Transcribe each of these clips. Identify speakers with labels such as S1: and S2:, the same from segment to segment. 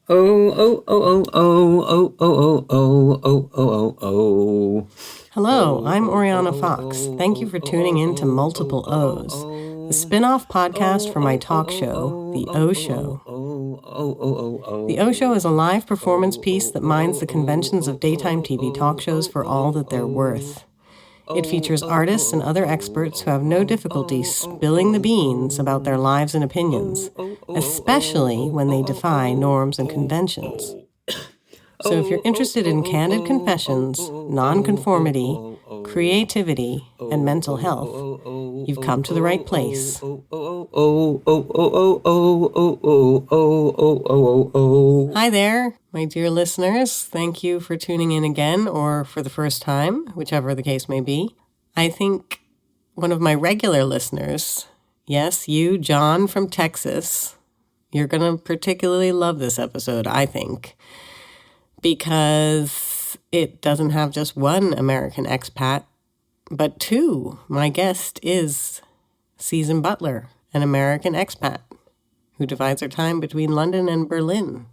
S1: Oh, oh, oh, oh, oh, oh, oh, oh, oh, oh, oh, oh.
S2: Hello, I'm Oriana Fox. Thank you for tuning in to Multiple O's, the spin-off podcast for my talk show, The O Show. The O Show is a live performance piece that mines the conventions of daytime TV talk shows for all that they're worth. It features artists and other experts who have no difficulty spilling the beans about their lives and opinions, especially when they defy norms and conventions. So if you're interested in candid confessions, nonconformity, creativity, and mental health, you've come to the right place. Hi there, my dear listeners. Thank you for tuning in again, or for the first time, whichever the case may be. I think one of my regular listeners, yes, you, John from Texas, you're going to particularly love this episode, I think, because it doesn't have just one American expat, but two. My guest is Susan Butler, an American expat who divides her time between London and Berlin.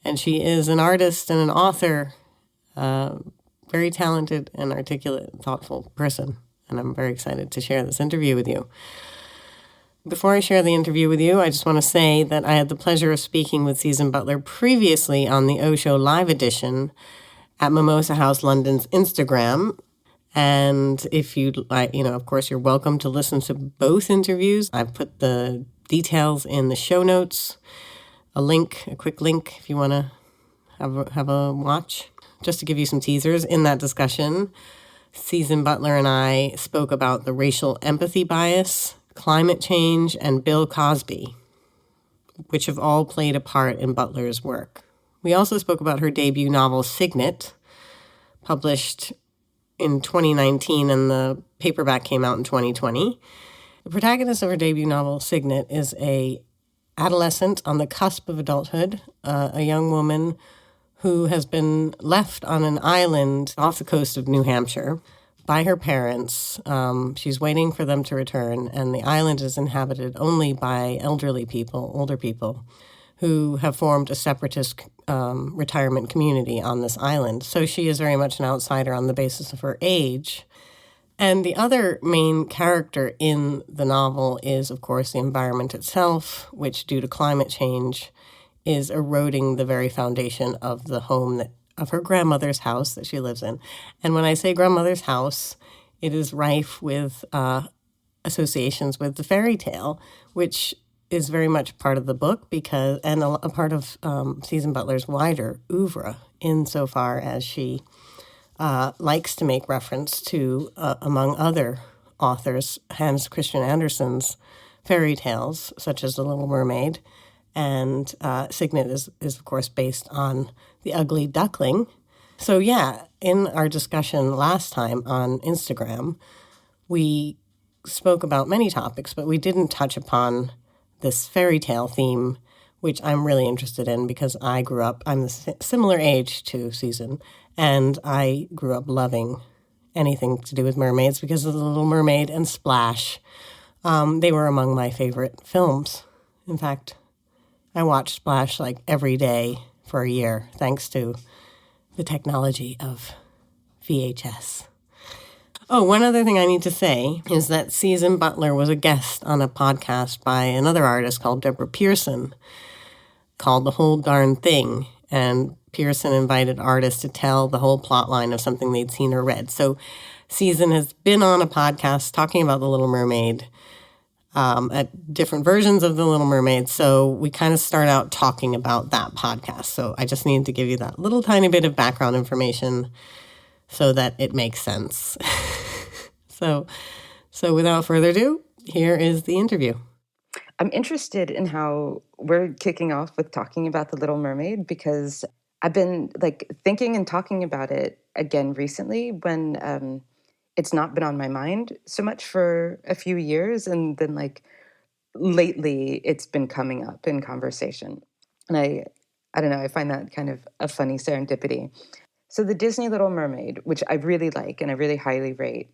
S2: And she is an artist and an author, very talented and articulate, thoughtful person. And I'm very excited to share this interview with you. Before I share the interview with you, I just want to say that I had the pleasure of speaking with Susan Butler previously on the O Show Live Edition at Mimosa House London's Instagram. And if you'd like, of course, you're welcome to listen to both interviews. I've put the details in the show notes, a quick link if you want to have a watch. Just to give you some teasers, in that discussion, Susan Butler and I spoke about the racial empathy bias, climate change, and Bill Cosby, which have all played a part in Butler's work. We also spoke about her debut novel, Signet, published in 2019, and the paperback came out in 2020. The protagonist of her debut novel, Signet, is a adolescent on the cusp of adulthood, a young woman who has been left on an island off the coast of New Hampshire by her parents. She's waiting for them to return, and the island is inhabited only by older people, who have formed a separatist retirement community on this island. So she is very much an outsider on the basis of her age. And the other main character in the novel is, of course, the environment itself, which, due to climate change, is eroding the very foundation of the home of her grandmother's house that she lives in. And when I say grandmother's house, it is rife with associations with the fairy tale, which is very much part of the book and a part of Susan Butler's wider oeuvre, insofar as she likes to make reference to, among other authors, Hans Christian Andersen's fairy tales, such as The Little Mermaid. And Signet is, of course, based on The Ugly Duckling. So, yeah, in our discussion last time on Instagram, we spoke about many topics, but we didn't touch upon this fairy tale theme, which I'm really interested in because I'm the similar age to Susan, and I grew up loving anything to do with mermaids because of The Little Mermaid and Splash. They were among my favorite films. In fact, I watched Splash like every day for a year, thanks to the technology of VHS. Oh, one other thing I need to say is that Susan Butler was a guest on a podcast by another artist called Deborah Pearson called The Whole Darn Thing. And Pearson invited artists to tell the whole plot line of something they'd seen or read. So Susan has been on a podcast talking about The Little Mermaid, at different versions of The Little Mermaid. So we kind of start out talking about that podcast. So I just needed to give you that little tiny bit of background information so that it makes sense. So without further ado, here is the interview.
S3: I'm interested in how we're kicking off with talking about The Little Mermaid because I've been thinking and talking about it again recently when it's not been on my mind so much for a few years. And then lately it's been coming up in conversation. And I don't know, I find that kind of a funny serendipity. So the Disney Little Mermaid, which I really like and I really highly rate,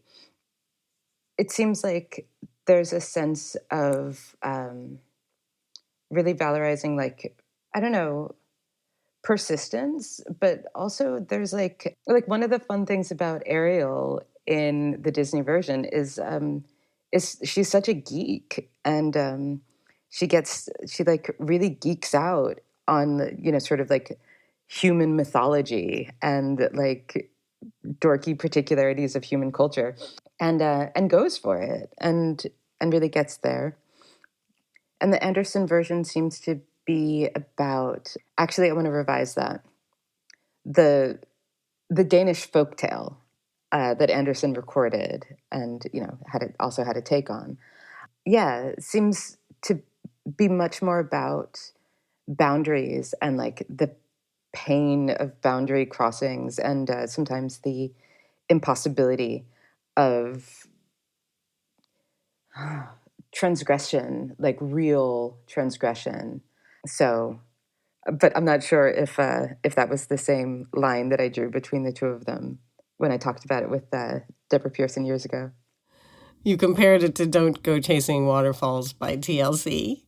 S3: it seems like there's a sense of really valorizing I don't know, persistence, but also there's like one of the fun things about Ariel in the Disney version is she's such a geek, and she like really geeks out on, you know, sort of like human mythology and like dorky particularities of human culture, and goes for it and really gets there. And the Anderson version seems to be about, actually, I want to revise that. The Danish folktale that Anderson recorded and, you know, also had a take on. Yeah, it seems to be much more about boundaries and like the pain of boundary crossings, and sometimes the impossibility of transgression, like real transgression. So, but I'm not sure if that was the same line that I drew between the two of them when I talked about it with Deborah Pearson years ago.
S2: You compared it to Don't Go Chasing Waterfalls by TLC.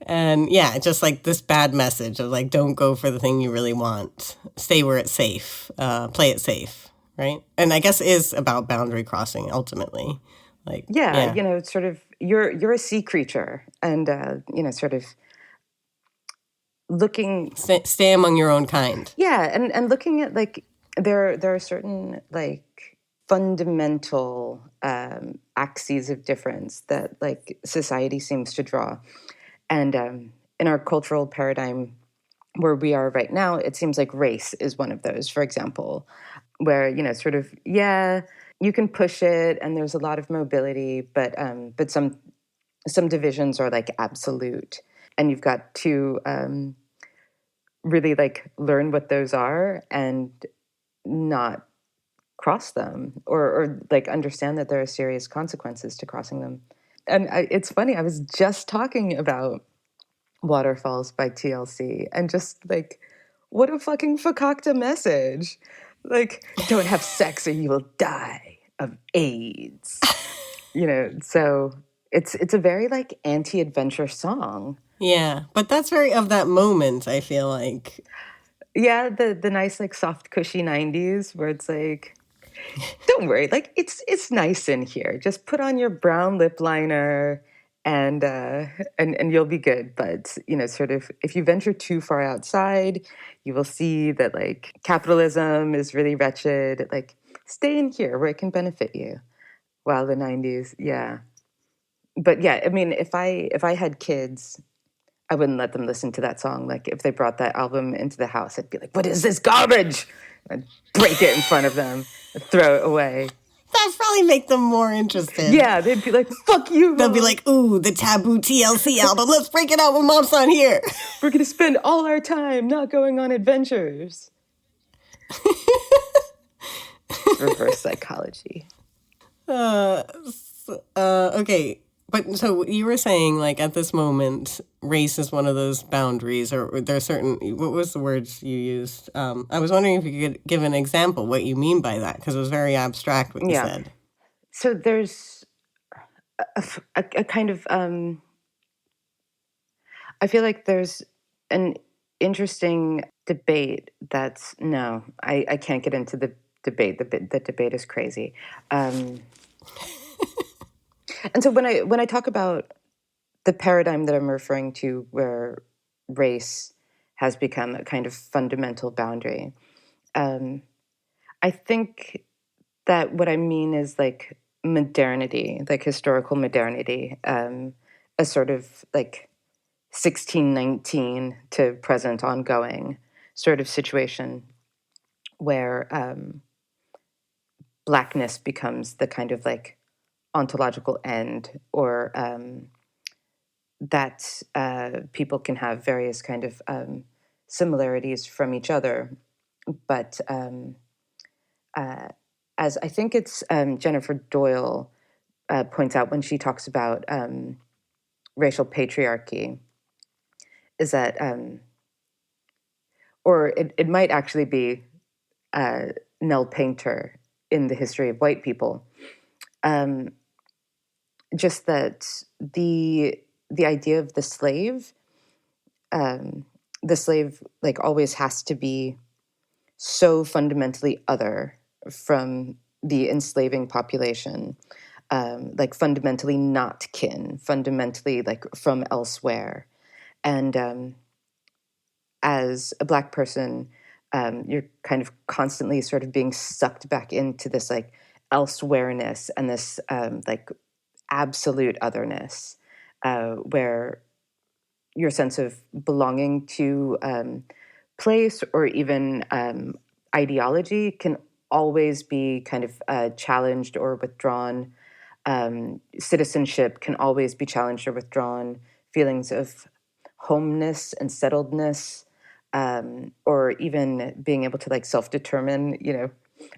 S2: And yeah, just like this bad message of like, don't go for the thing you really want. Stay where it's safe. Play it safe, right? And I guess is about boundary crossing ultimately. Like,
S3: yeah, you know, it's sort of you're a sea creature, and you know, sort of looking
S2: stay among your own kind.
S3: Yeah, and looking at like there are certain like fundamental axes of difference that like society seems to draw, and in our cultural paradigm where we are right now, it seems like race is one of those, for example, where, you know, sort of, yeah, you can push it and there's a lot of mobility, but some divisions are like absolute, and you've got to really like learn what those are and not cross them, or like understand that there are serious consequences to crossing them. And it's funny, I was just talking about Waterfalls by TLC, and just like, what a fucking fakakta message. Like, don't have sex or you will die of AIDS. You know, so it's a very like anti-adventure song.
S2: Yeah, but that's very of that moment, I feel like.
S3: Yeah, the nice like soft cushy 90s where it's like, don't worry, like it's nice in here. Just put on your brown lip liner and you'll be good. But, you know, sort of if you venture too far outside, you will see that like capitalism is really wretched. Like, stay in here where it can benefit you. Wow, the 90s. Yeah. But yeah, I mean, if I had kids, I wouldn't let them listen to that song. Like, if they brought that album into the house, I'd be like, what is this garbage? I'd break it in front of them, and throw it away.
S2: That'd probably make them more interested.
S3: Yeah, they'd be like, fuck you, Mom.
S2: They'll be like, ooh, the taboo TLC album. Let's break it out when Mom's not here.
S3: We're going to spend all our time not going on adventures. Reverse psychology.
S2: Okay. But so you were saying, like, at this moment, race is one of those boundaries, or there are certain, what was the words you used? I was wondering if you could give an example, what you mean by that, because it was very abstract what you said.
S3: So there's a kind of, I feel like there's an interesting debate that's, no, I can't get into the debate. The debate is crazy. And so when I talk about the paradigm that I'm referring to, where race has become a kind of fundamental boundary, I think that what I mean is like modernity, like historical modernity, a sort of like 1619 to present ongoing sort of situation where Blackness becomes the kind of like ontological end, or that people can have various kind of similarities from each other, but as I think it's Jennifer Doyle points out when she talks about racial patriarchy, is that, or it might actually be Nell Painter in The History of White People, just that the idea of the slave the slave like always has to be so fundamentally other from the enslaving population, like fundamentally not kin, fundamentally like from elsewhere. And as a Black person, you're kind of constantly sort of being sucked back into this like elsewhereness and this like absolute otherness, where your sense of belonging to place or even ideology can always be kind of challenged or withdrawn. Citizenship can always be challenged or withdrawn. Feelings of homeness and settledness, or even being able to like self-determine,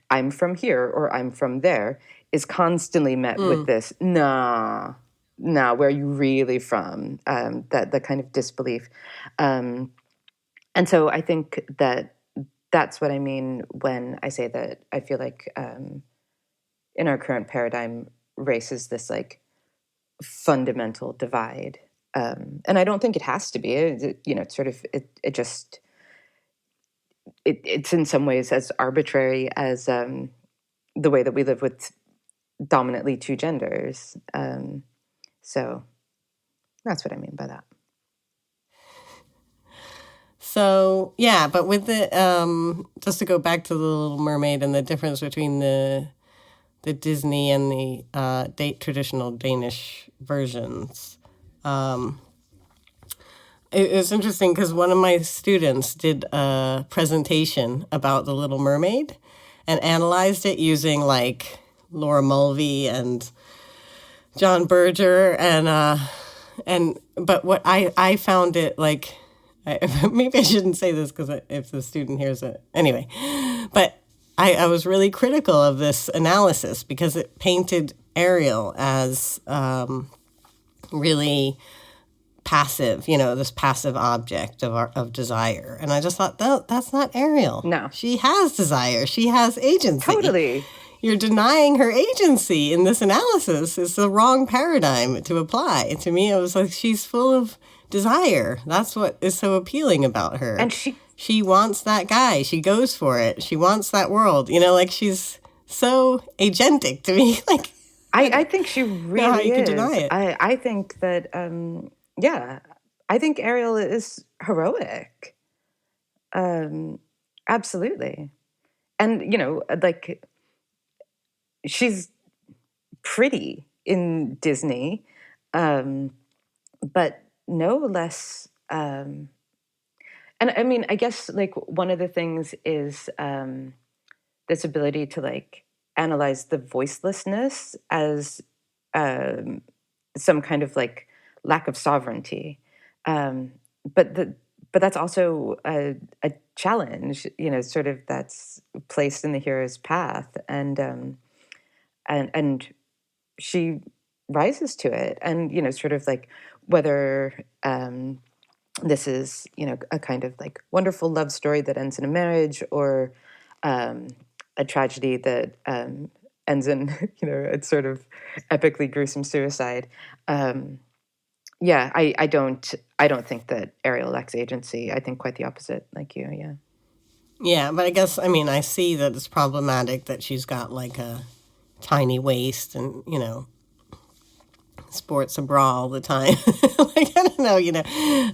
S3: I'm from here or I'm from there, is constantly met with this, nah, where are you really from? That kind of disbelief. And so I think that that's what I mean when I say that I feel like in our current paradigm, race is this like fundamental divide. And I don't think it has to be. It's sort of it just it's in some ways as arbitrary as the way that we live with dominantly two genders. So that's what I mean by that.
S2: So, yeah, but with the, just to go back to The Little Mermaid and the difference between the Disney and the traditional Danish versions, it's interesting because one of my students did a presentation about The Little Mermaid and analyzed it using like Laura Mulvey and John Berger but what I found it like, maybe I shouldn't say this because if the student hears it anyway, but I was really critical of this analysis because it painted Ariel as really passive, this passive object of desire. And I just thought, that's not Ariel.
S3: No.
S2: She has desire. She has agency.
S3: Totally.
S2: You're denying her agency in this analysis. It's the wrong paradigm to apply. To me, it was like she's full of desire. That's what is so appealing about her.
S3: And
S2: she wants that guy. She goes for it. She wants that world. Like she's so agentic to me. Like
S3: I think she really
S2: how you
S3: is.
S2: could deny it.
S3: I think that I think Ariel is heroic. Absolutely. And like she's pretty in Disney, but no less. And I mean, I guess like one of the things is this ability to like analyze the voicelessness as some kind of like lack of sovereignty, but that's also a challenge, sort of that's placed in the hero's path, and she rises to it, and sort of like whether this is a kind of like wonderful love story that ends in a marriage, or a tragedy that ends in a sort of epically gruesome suicide. I don't think that Ariel lacks agency. I think quite the opposite, like you.
S2: Yeah, but I guess I see that it's problematic that she's got like a tiny waist and sports a bra all the time. Like I don't know,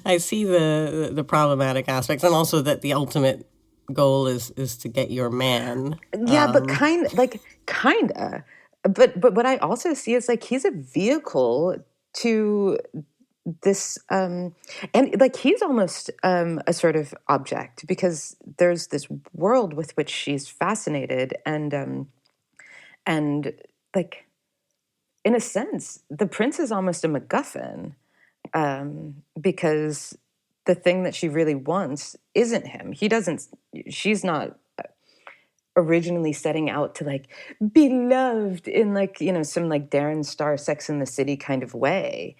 S2: I see the problematic aspects, and also that the ultimate goal is to get your man.
S3: Yeah, but kinda. But what I also see is like he's a vehicle to this, and like he's almost a sort of object, because there's this world with which she's fascinated, and like in a sense, the prince is almost a MacGuffin, because the thing that she really wants isn't him. She's not originally setting out to like be loved in like, some like Darren Star Sex in the City kind of way.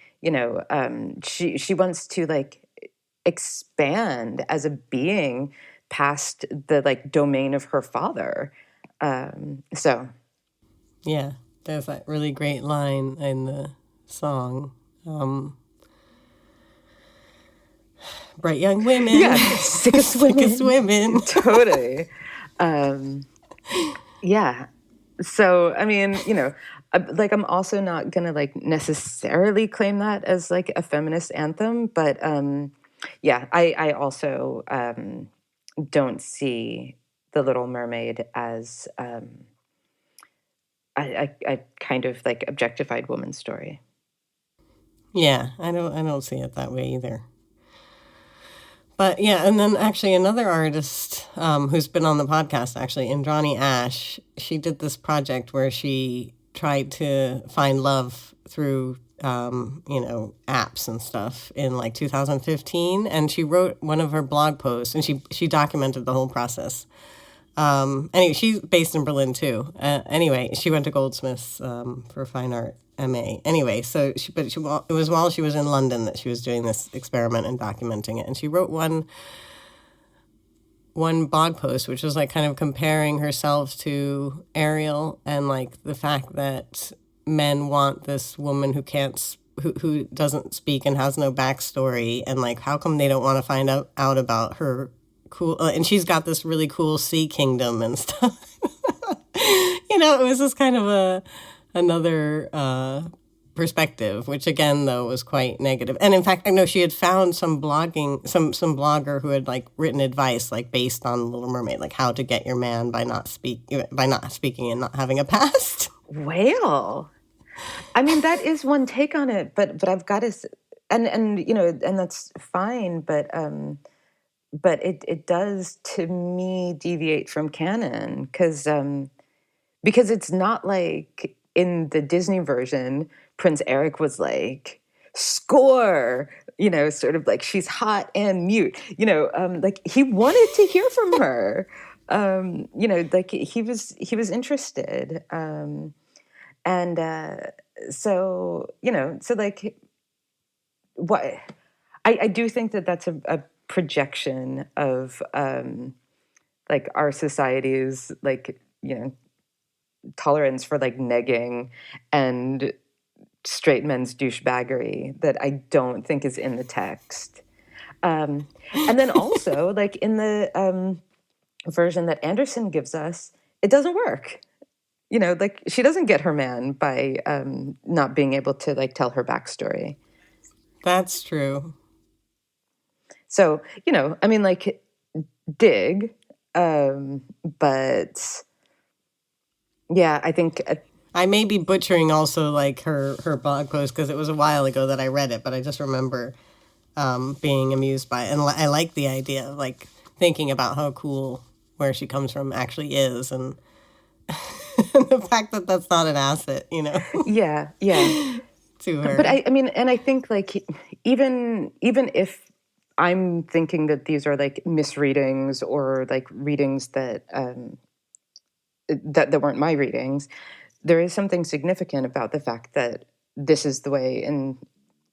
S3: She wants to like expand as a being past the like domain of her father. So.
S2: Yeah. There's that really great line in the song. Bright young women.
S3: Yeah, sickest women.
S2: Sickest women.
S3: Totally. Yeah. So, I mean, like I'm also not going to like necessarily claim that as like a feminist anthem, but yeah, I also don't see The Little Mermaid as a kind of like objectified woman's story.
S2: Yeah, I don't see it that way either. But yeah, and then actually another artist who's been on the podcast, actually, Indrani Ash, she did this project where she tried to find love through, apps and stuff in like 2015. And she wrote one of her blog posts and she documented the whole process. Anyway, she's based in Berlin too. Anyway, she went to Goldsmiths for fine art MA. Anyway, so it was while she was in London that she was doing this experiment and documenting it. And she wrote one blog post, which was like kind of comparing herself to Ariel and like the fact that men want this woman who doesn't speak and has no backstory, and like how come they don't want to find out about her cool, and she's got this really cool sea kingdom and stuff. It was just kind of another perspective, which again though was quite negative. And in fact, I know she had found some blogger who had like written advice like based on Little Mermaid, like how to get your man by not speaking and not having a past.
S3: Whale. I mean, that is one take on it, but I've got to, and that's fine, but it does to me deviate from canon because it's not like in the Disney version, Prince Eric was like, score, sort of like she's hot and mute, like he wanted to hear from her, like he was interested. So like what I do think that that's a projection of like our society's like, tolerance for like negging and straight men's douchebaggery that I don't think is in the text. And then also like in the version that Anderson gives us, it doesn't work. Like she doesn't get her man by not being able to like tell her backstory.
S2: That's true.
S3: So, I mean, like, dig, but yeah, I think
S2: I may be butchering also like her blog post because it was a while ago that I read it, but I just remember being amused by it. And I like the idea of like thinking about how cool where she comes from actually is, and the fact that that's not an asset,
S3: Yeah.
S2: to her.
S3: But I mean, and I think like even if I'm thinking that these are like misreadings or like readings that that weren't my readings, there is something significant about the fact that this is the way in,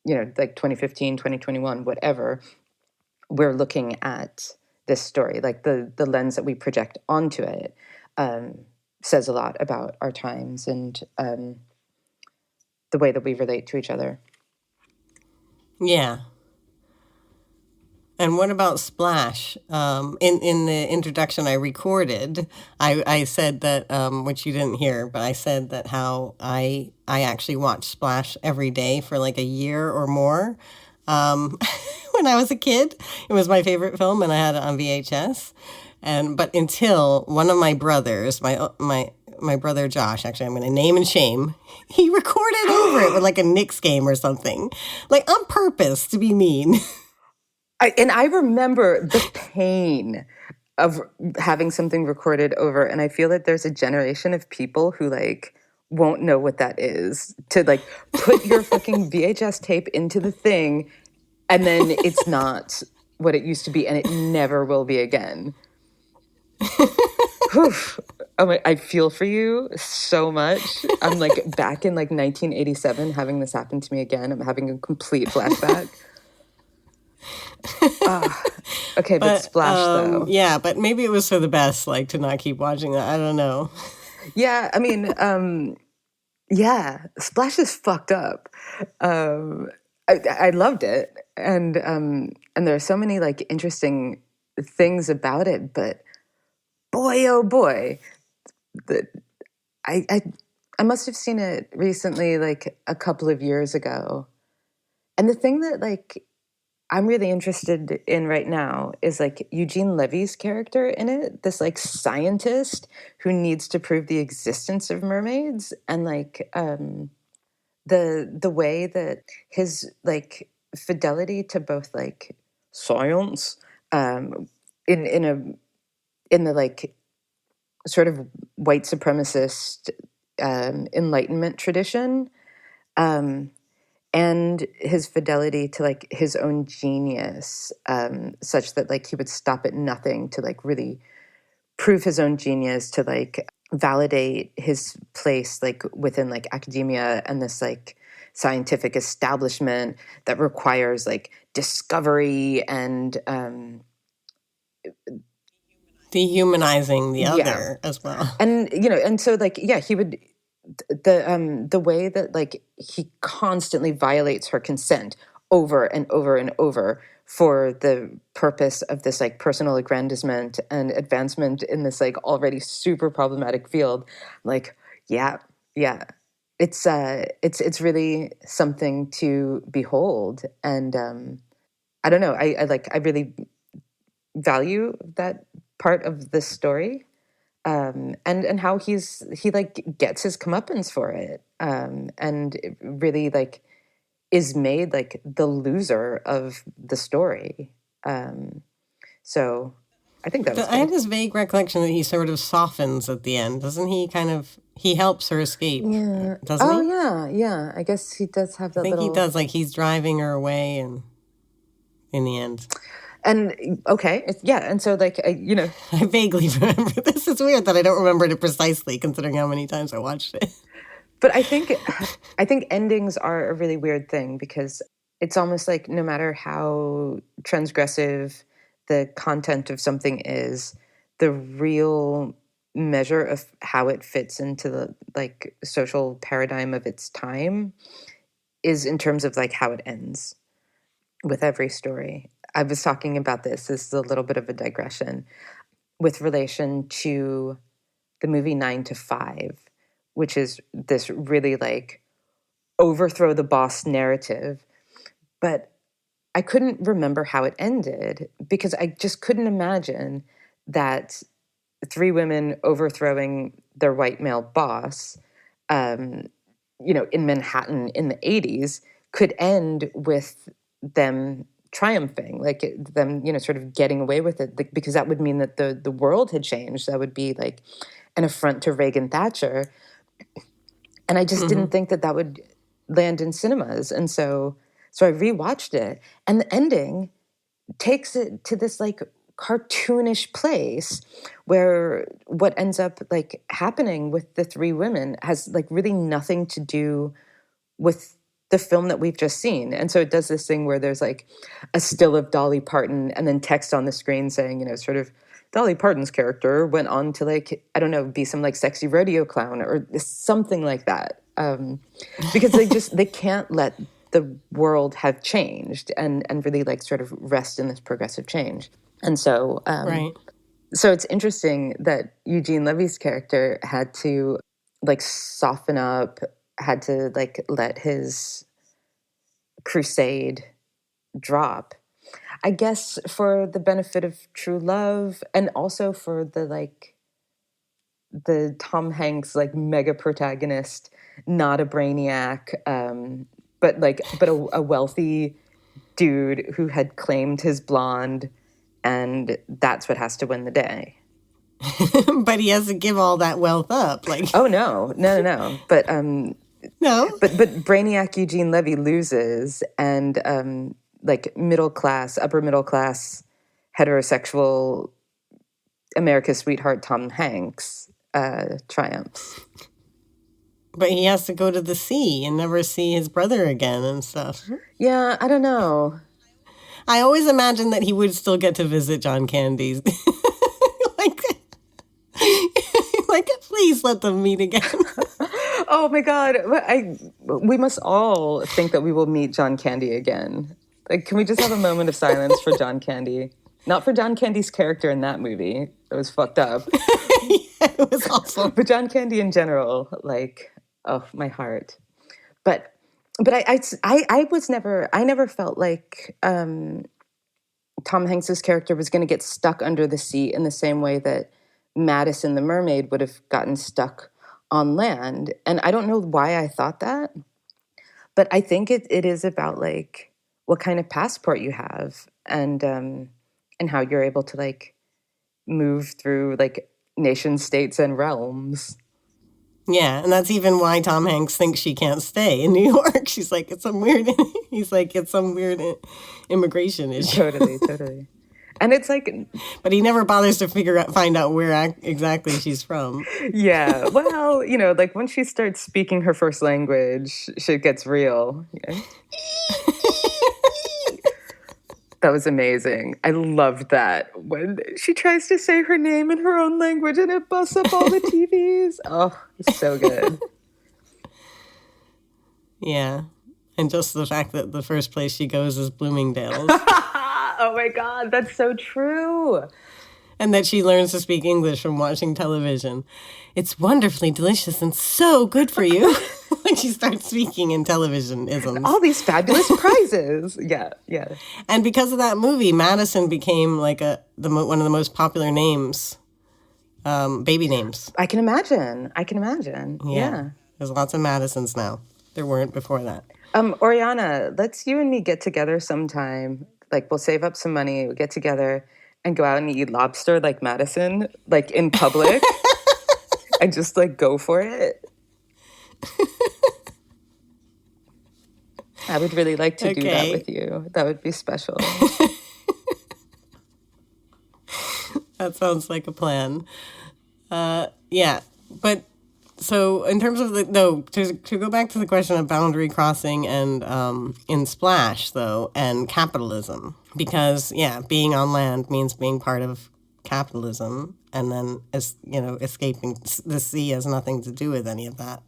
S3: like 2015, 2021, whatever, we're looking at this story. Like the lens that we project onto it says a lot about our times and the way that we relate to each other.
S2: Yeah. And what about Splash? In the introduction I recorded, I said that, which you didn't hear, but I said that how I actually watched Splash every day for like a year or more. When I was a kid, it was my favorite film and I had it on VHS. But until one of my brothers, my brother Josh, actually I'm going to name and shame, he recorded over it with like a Knicks game or something, like on purpose to be mean.
S3: I remember the pain of having something recorded over, and I feel that there's a generation of people who like won't know what that is, to like put your fucking VHS tape into the thing and then it's not what it used to be and it never will be again. Oh my, I feel for you so much. I'm like back in like 1987 having this happen to me again. I'm having a complete flashback. Okay, but Splash though.
S2: Yeah, but maybe it was for the best, like to not keep watching that. I don't know.
S3: Yeah, I mean, yeah, Splash is fucked up. I loved it, and and there are so many like interesting things about it, but boy, oh boy, the, I I must have seen it recently, like a couple of years ago. And the thing that like I'm really interested in right now is like Eugene Levy's character in it, this like scientist who needs to prove the existence of mermaids, and like the way that his like fidelity to both like science in a in the like sort of white supremacist Enlightenment tradition, um, and his fidelity to like his own genius, such that like he would stop at nothing to like really prove his own genius, to like validate his place like within like academia and this like scientific establishment that requires like discovery and
S2: Dehumanizing the
S3: yeah.
S2: other as well.
S3: And and so like he would the way that like he constantly violates her consent over and over and over for the purpose of this like personal aggrandizement and advancement in this like already super problematic field. Like, yeah, it's really something to behold. And I don't know, I really value that part of the story, and how he like gets his comeuppance for it, and it really like is made like the loser of the story. So I think that was
S2: I have
S3: good.
S2: this vague recollection that he sort of softens at the end, doesn't he? He helps her escape,
S3: Yeah.
S2: doesn't
S3: Oh
S2: he?
S3: yeah. I guess he does have that
S2: I think
S3: little.
S2: he does. Like he's driving her away, and in the end.
S3: And okay, and so like
S2: I vaguely remember this. It's weird that I don't remember it precisely, considering how many times I watched it.
S3: but I think endings are a really weird thing, because it's almost like no matter how transgressive the content of something is, the real measure of how it fits into the like social paradigm of its time is in terms of like how it ends with every story. I was talking about this is a little bit of a digression with relation to the movie 9 to 5, which is this really like overthrow the boss narrative. But I couldn't remember how it ended, because I just couldn't imagine that 3 women overthrowing their white male boss, in Manhattan in the 80s could end with them triumphing, like them, sort of getting away with it, like, because that would mean that the world had changed. That would be like an affront to Reagan Thatcher. And I just didn't think that would land in cinemas. And so I rewatched it, and the ending takes it to this like cartoonish place where what ends up like happening with the 3 women has like really nothing to do with the film that we've just seen. And so it does this thing where there's like a still of Dolly Parton and then text on the screen saying, sort of Dolly Parton's character went on to like, I don't know, be some like sexy rodeo clown or something like that. Because they can't let the world have changed and really like sort of rest in this progressive change. And so,
S2: Right.
S3: So it's interesting that Eugene Levy's character had to like soften up, had to like let his crusade drop, I guess, for the benefit of true love, and also for the Tom Hanks like mega protagonist, not a brainiac, but a wealthy dude who had claimed his blonde, and that's what has to win the day.
S2: But he has to give all that wealth up. Like,
S3: oh no. But
S2: no.
S3: But brainiac Eugene Levy loses, and like upper middle class, heterosexual America's sweetheart Tom Hanks triumphs.
S2: But he has to go to the sea and never see his brother again and stuff.
S3: Yeah, I don't know.
S2: I always imagined that he would still get to visit John Candy's. like, please let them meet again.
S3: Oh my God. We must all think that we will meet John Candy again. Like, can we just have a moment of silence for John Candy? Not for John Candy's character in that movie. It was fucked up.
S2: It was awful.
S3: But John Candy in general, like, oh, my heart. But I never felt like Tom Hanks's character was going to get stuck under the sea in the same way that Madison the mermaid would have gotten stuck on land. And I don't know why I thought that, but I think it is about like what kind of passport you have and how you're able to like move through like nation states and realms.
S2: Yeah, and that's even why Tom Hanks thinks she can't stay in New York. She's like, it's some weird. He's like, it's some weird immigration issue.
S3: Totally. And it's like,
S2: but he never bothers to find out where exactly she's from.
S3: Yeah, well, you know, like when she starts speaking her first language, shit gets real. Yeah. That was amazing. I loved that when she tries to say her name in her own language and it busts up all the TVs. Oh, it's so good.
S2: Yeah, and just the fact that the first place she goes is Bloomingdale's.
S3: Oh my God, that's so true.
S2: And that she learns to speak English from watching television. It's wonderfully delicious and so good for you. When she starts speaking in television isms.
S3: All these fabulous prizes. Yeah.
S2: And because of that movie, Madison became like one of the most popular names, baby names.
S3: I can imagine. Yeah.
S2: There's lots of Madisons now. There weren't before that.
S3: Oriana, let's you and me get together sometime. Like, we'll save up some money, we'll get together and go out and eat lobster like Madison, like in public, and just like go for it. I would really like to do that with you. That would be special.
S2: That sounds like a plan. Yeah, but so in terms of to go back to the question of boundary crossing and in Splash though, and capitalism, because being on land means being part of capitalism, and then escaping the sea has nothing to do with any of that.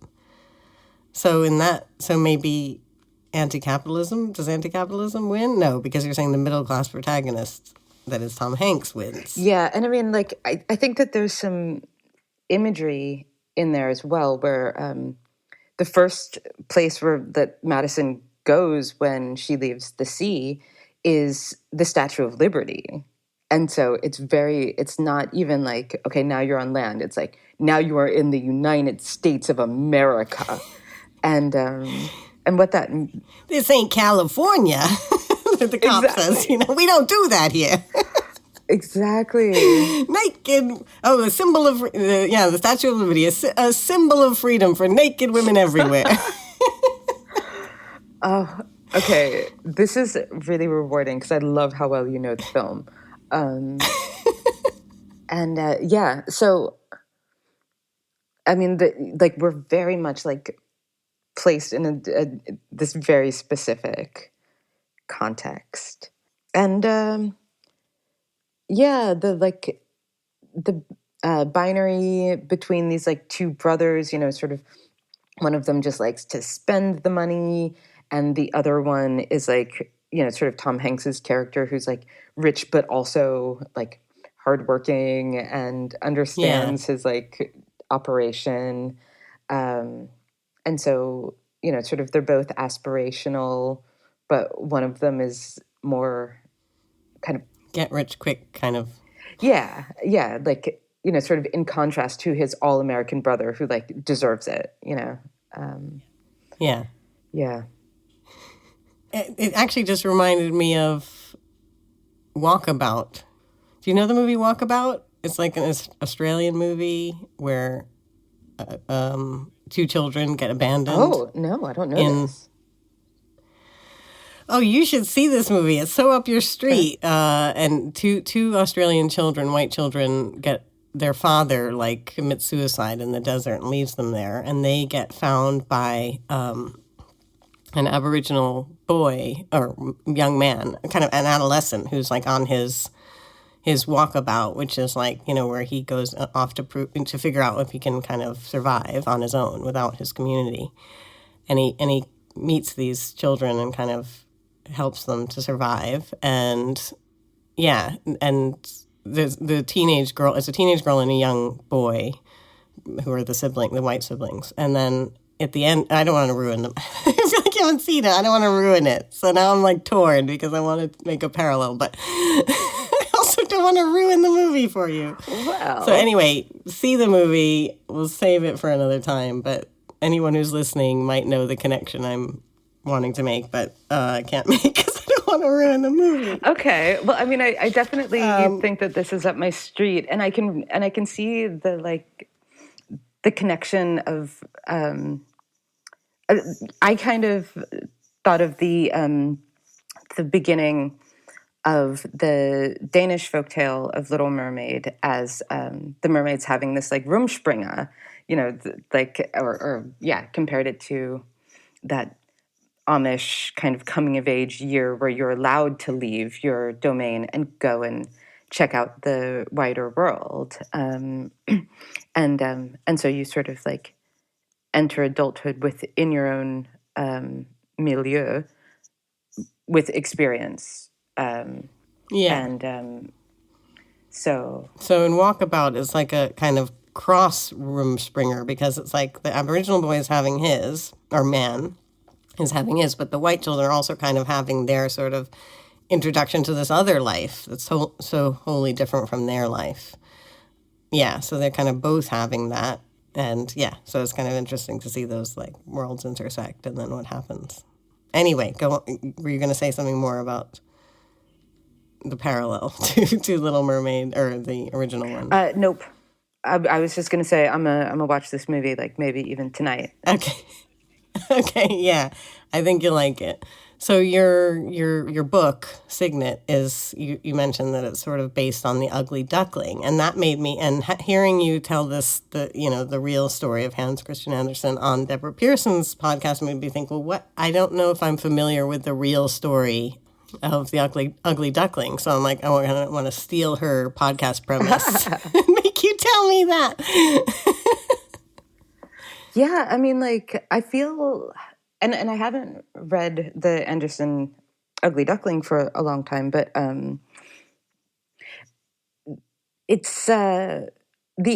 S2: So maybe anti-capitalism, does anti-capitalism win? No, because you're saying the middle class protagonist, that is Tom Hanks, wins.
S3: Yeah, and I mean, like, I think that there's some imagery in there as well, where the first place that Madison goes when she leaves the sea is the Statue of Liberty. And so it's not even like, okay, now you're on land. It's like, now you are in the United States of America. And what that...
S2: This ain't California. The cop says, we don't do that here.
S3: Exactly.
S2: Naked. Oh, a symbol of... the Statue of Liberty, a symbol of freedom for naked women everywhere.
S3: Oh, okay. This is really rewarding because I love how well you know the film. So, I mean, we're very much like placed in this very specific context, and the binary between these like two brothers, sort of one of them just likes to spend the money, and the other one is like, sort of Tom Hanks's character who's like rich but also like hardworking and understands his like operation. And so, sort of they're both aspirational, but one of them is more kind of...
S2: Get rich quick kind of.
S3: Yeah. Like, sort of in contrast to his all-American brother who like deserves it, Yeah.
S2: It actually just reminded me of Walkabout. Do you know the movie Walkabout? It's like an Australian movie where two children get abandoned.
S3: Oh, no, I don't know this.
S2: Oh, you should see this movie. It's so up your street. And two Australian children, white children, get their father, like, commits suicide in the desert and leaves them there. And they get found by an Aboriginal boy or young man, kind of an adolescent who's like on his walkabout, which is like, where he goes off to figure out if he can kind of survive on his own without his community. And he meets these children and kind of helps them to survive. And yeah, and the teenage girl, it's a teenage girl and a young boy who are the white siblings. And then at the end, I don't want to ruin them. I feel like you haven't seen it. I don't want to ruin it. So now I'm like torn because I want to make a parallel, but I also don't want to ruin the movie for you.
S3: Wow.
S2: So anyway, see the movie. We'll save it for another time, but anyone who's listening might know the connection I'm wanting to make, but I can't make because I don't want to ruin the movie.
S3: Okay. Well, I mean, I definitely think that this is up my street, and I can see the connection of. I kind of thought of the beginning of the Danish folktale of Little Mermaid as the mermaids having this like Rumspringa, compared it to that Amish kind of coming of age year where you're allowed to leave your domain and go and check out the wider world, and so you sort of like enter adulthood within your own milieu with experience. So
S2: in Walkabout, it's like a kind of cross Rumspringer because it's like the Aboriginal boy is having his, or man is having his, but the white children are also kind of having their sort of introduction to this other life that's so wholly different from their life. Yeah, so they're kind of both having that. And yeah, so it's kind of interesting to see those like worlds intersect and then what happens. Anyway, go on. Were you going to say something more about the parallel to Little Mermaid or the original one?
S3: Nope. I was just going to say I'm gonna watch this movie like maybe even tonight.
S2: Okay. Okay, yeah. I think you'll like it. So your book, Signet, is, you mentioned that it's sort of based on The Ugly Duckling. And that made me, and hearing you tell the real story of Hans Christian Andersen on Deborah Pearson's podcast made me think, well, what? I don't know if I'm familiar with the real story of The Ugly Duckling. So I'm like, I want to steal her podcast premise and make you tell me that.
S3: Yeah, I mean, like, I feel, and I haven't read the Anderson Ugly Duckling for a long time, but it's, the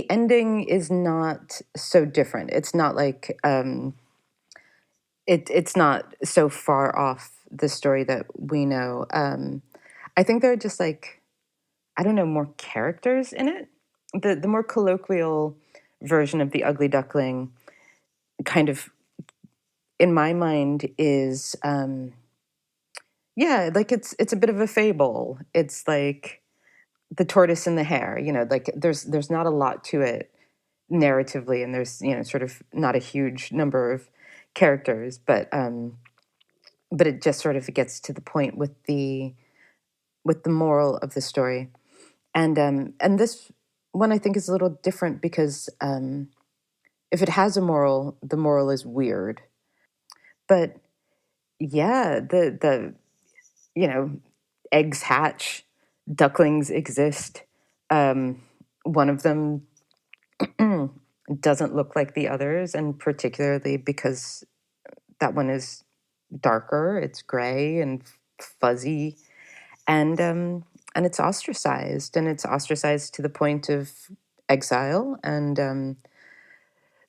S3: ending is not so different. It's not like, it's not so far off the story that we know. I think there are just like, I don't know, more characters in it. The more colloquial version of The Ugly Duckling kind of, in my mind, is like it's a bit of a fable. It's like the tortoise and the hare, like there's not a lot to it narratively, and there's sort of not a huge number of characters, but it just sort of gets to the point with the moral of the story. And this one I think is a little different because if it has a moral, the moral is weird. But yeah, the eggs hatch, ducklings exist. One of them doesn't look like the others, and particularly because that one is darker, it's gray and fuzzy, and it's ostracized, to the point of exile. And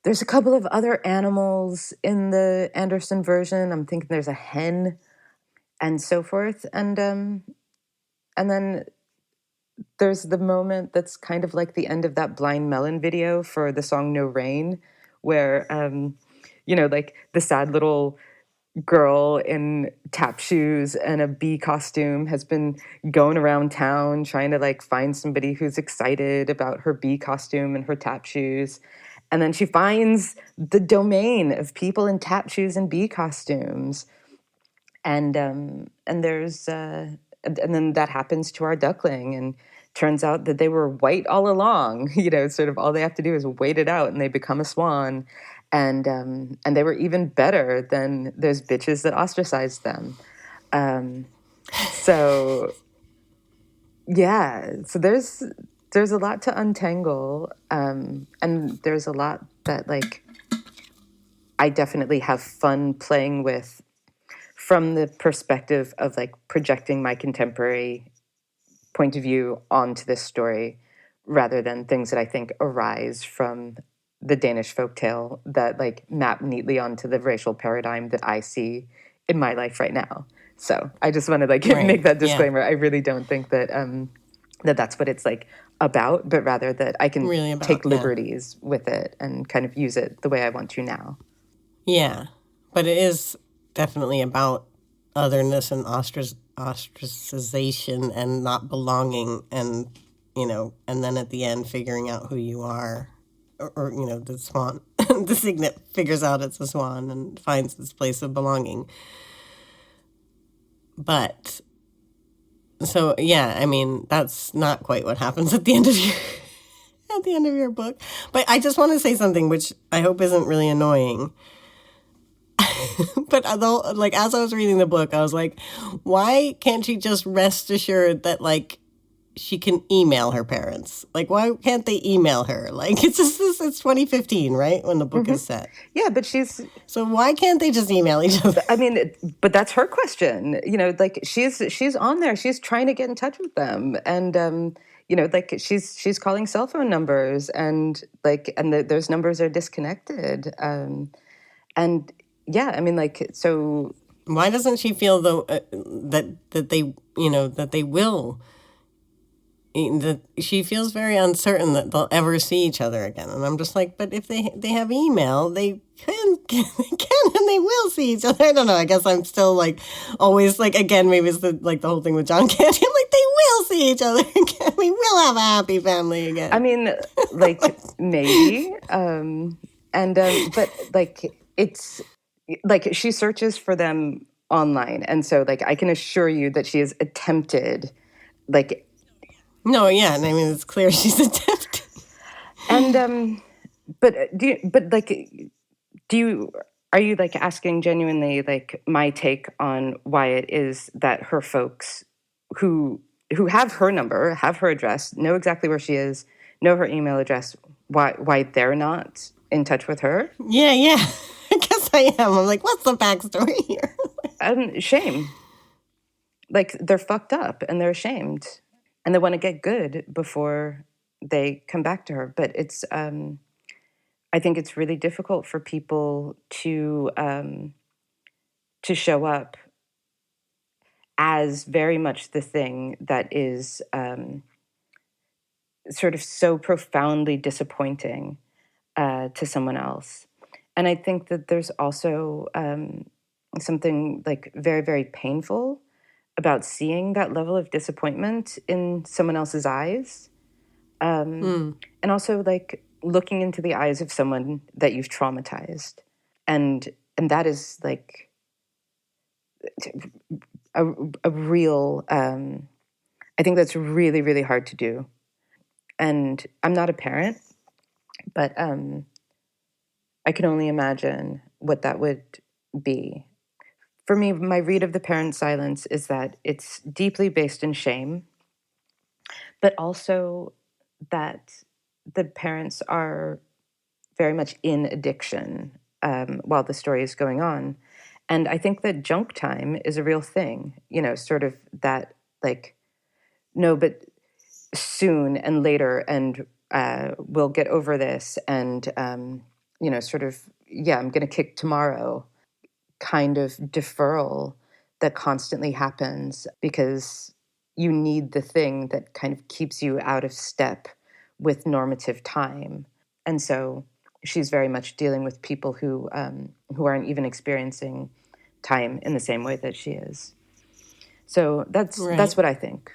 S3: there's a couple of other animals in the Anderson version. I'm thinking there's a hen and so forth. And then there's the moment that's kind of like the end of that Blind Melon video for the song No Rain, where, like the sad little girl in tap shoes and a bee costume has been going around town trying to like find somebody who's excited about her bee costume and her tap shoes. And then she finds the domain of people in tap shoes and bee costumes. And there's and then that happens to our duckling, and turns out that they were white all along. Sort of all they have to do is wait it out, and they become a swan. And they were even better than those bitches that ostracized them. So there's a lot to untangle, and there's a lot that like I definitely have fun playing with from the perspective of like projecting my contemporary point of view onto this story rather than things that I think arise from the Danish folktale that like map neatly onto the racial paradigm that I see in my life right now. So I just want to like make that disclaimer. I really don't think that that's what it's like about, but rather that I can
S2: really
S3: take liberties with it and kind of use it the way I want to now.
S2: Yeah, but it is definitely about otherness and ostracization and not belonging, and and then at the end figuring out who you are, or the swan, the cygnet figures out it's a swan and finds this place of belonging. But so yeah, I mean that's not quite what happens at the end of your book. But I just want to say something which I hope isn't really annoying. But although, like, as I was reading the book, I was like, why can't she just rest assured that, like, she can email her parents? Like, why can't they email her? Like, it's 2015, right? When the book is set.
S3: Yeah, but
S2: so why can't they just email each other?
S3: I mean, but that's her question. Like she's on there. She's trying to get in touch with them. And, like she's calling cell phone numbers and those numbers are disconnected. And yeah, I mean, like, so
S2: why doesn't she feel though that they that they will? That she feels very uncertain that they'll ever see each other again, and I'm just like, but if they have email, they can and they will see each other. I don't know. I guess I'm still like always like again. Maybe it's the whole thing with John Candy. I'm like, they will see each other again. We will have a happy family again.
S3: I mean, like maybe, but like it's. Like she searches for them online. And so like I can assure you that she has attempted like.
S2: No, yeah. And I mean, it's clear she's attempted.
S3: And, are you like asking genuinely like my take on why it is that her folks who have her number, have her address, know exactly where she is, know her email address, why they're not in touch with her?
S2: Yeah. I guess I am. I'm like, what's the backstory here?
S3: Shame. Like, they're fucked up and they're ashamed. And they want to get good before they come back to her. But it's, I think it's really difficult for people to show up as very much the thing that is sort of so profoundly disappointing to someone else. And I think that there's also something like very, very painful about seeing that level of disappointment in someone else's eyes. And also like looking into the eyes of someone that you've traumatized. And that is like a real, I think that's really, really hard to do. And I'm not a parent, but I can only imagine what that would be. For me, my read of the parent silence is that it's deeply based in shame, but also that the parents are very much in addiction while the story is going on. And I think that junk time is a real thing, sort of that like, no, but soon and later and we'll get over this and, sort of, yeah, I'm going to kick tomorrow kind of deferral that constantly happens because you need the thing that kind of keeps you out of step with normative time. And so she's very much dealing with people who aren't even experiencing time in the same way that she is. So that's what I think.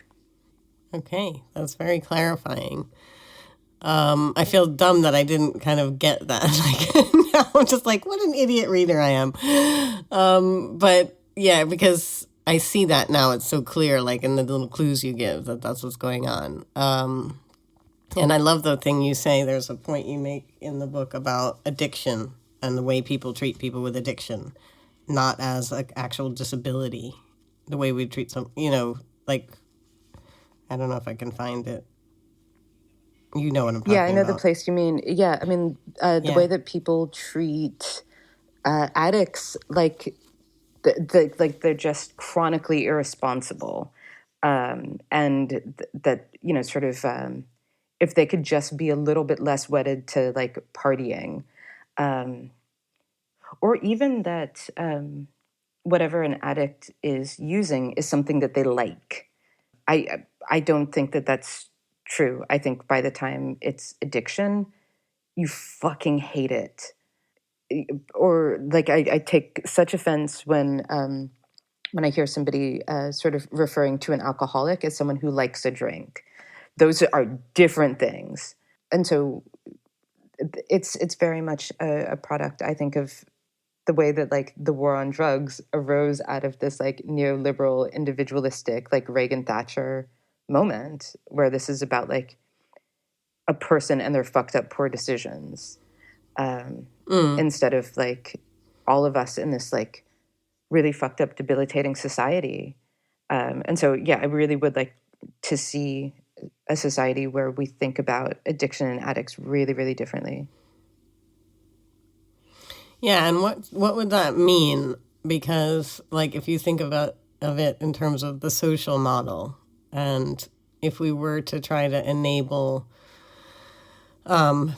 S2: Okay, that's very clarifying. I feel dumb that I didn't kind of get that. Like now I'm just like, what an idiot reader I am. But yeah, because I see that now. It's so clear, like in the little clues you give, that that's what's going on. And I love the thing you say. There's a point you make in the book about addiction and the way people treat people with addiction, not as an actual disability, the way we treat some, like, I don't know if I can find it. You know what I'm talking about.
S3: Yeah, I know the place you mean. Yeah, I mean, the way that people treat addicts, like like they're just chronically irresponsible, that sort of if they could just be a little bit less wedded to like partying, or even that whatever an addict is using is something that they like. I don't think that that's true. I think by the time it's addiction, you fucking hate it. Or like I take such offense when I hear somebody sort of referring to an alcoholic as someone who likes a drink. Those are different things. And so it's very much a product, I think, of the way that like the war on drugs arose out of this like neoliberal, individualistic, like Reagan Thatcher moment, where this is about like a person and their fucked up poor decisions, instead of like all of us in this like really fucked up, debilitating society. And so, yeah, I really would like to see a society where we think about addiction and addicts really, really differently.
S2: Yeah, and what would that mean? Because, like, if you think of it in terms of the social model, and if we were to try to enable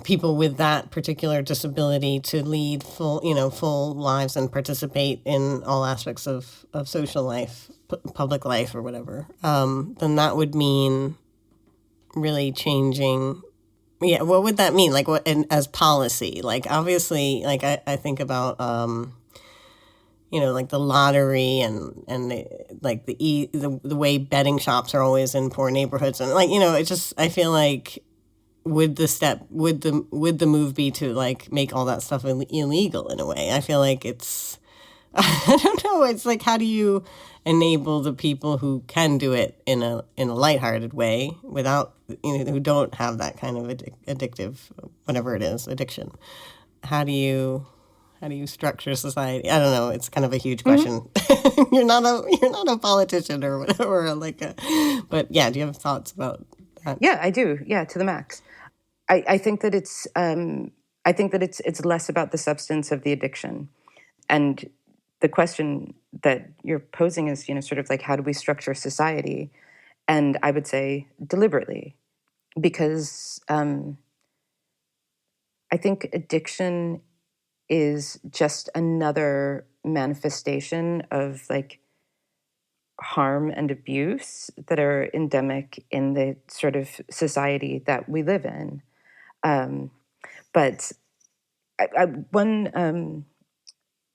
S2: people with that particular disability to lead full lives and participate in all aspects of social life, public life, or whatever, then that would mean really changing. Yeah, what would that mean? Like, what as policy? Like, obviously, like I think about like the lottery and the way betting shops are always in poor neighborhoods, and like it just, I feel like would the move be to like make all that stuff illegal in a way? I feel like it's I don't know. It's like, how do you enable the people who can do it in a lighthearted way without who don't have that kind of addictive, whatever it is, addiction? How do you structure society? I don't know. It's kind of a huge question. Mm-hmm. You're not a politician or whatever, but yeah. Do you have thoughts about that?
S3: Yeah, I do. Yeah, to the max. I think that it's less about the substance of the addiction, and the question that you're posing is, sort of like, how do we structure society? And I would say deliberately, because I think addiction is just another manifestation of like harm and abuse that are endemic in the sort of society that we live in. But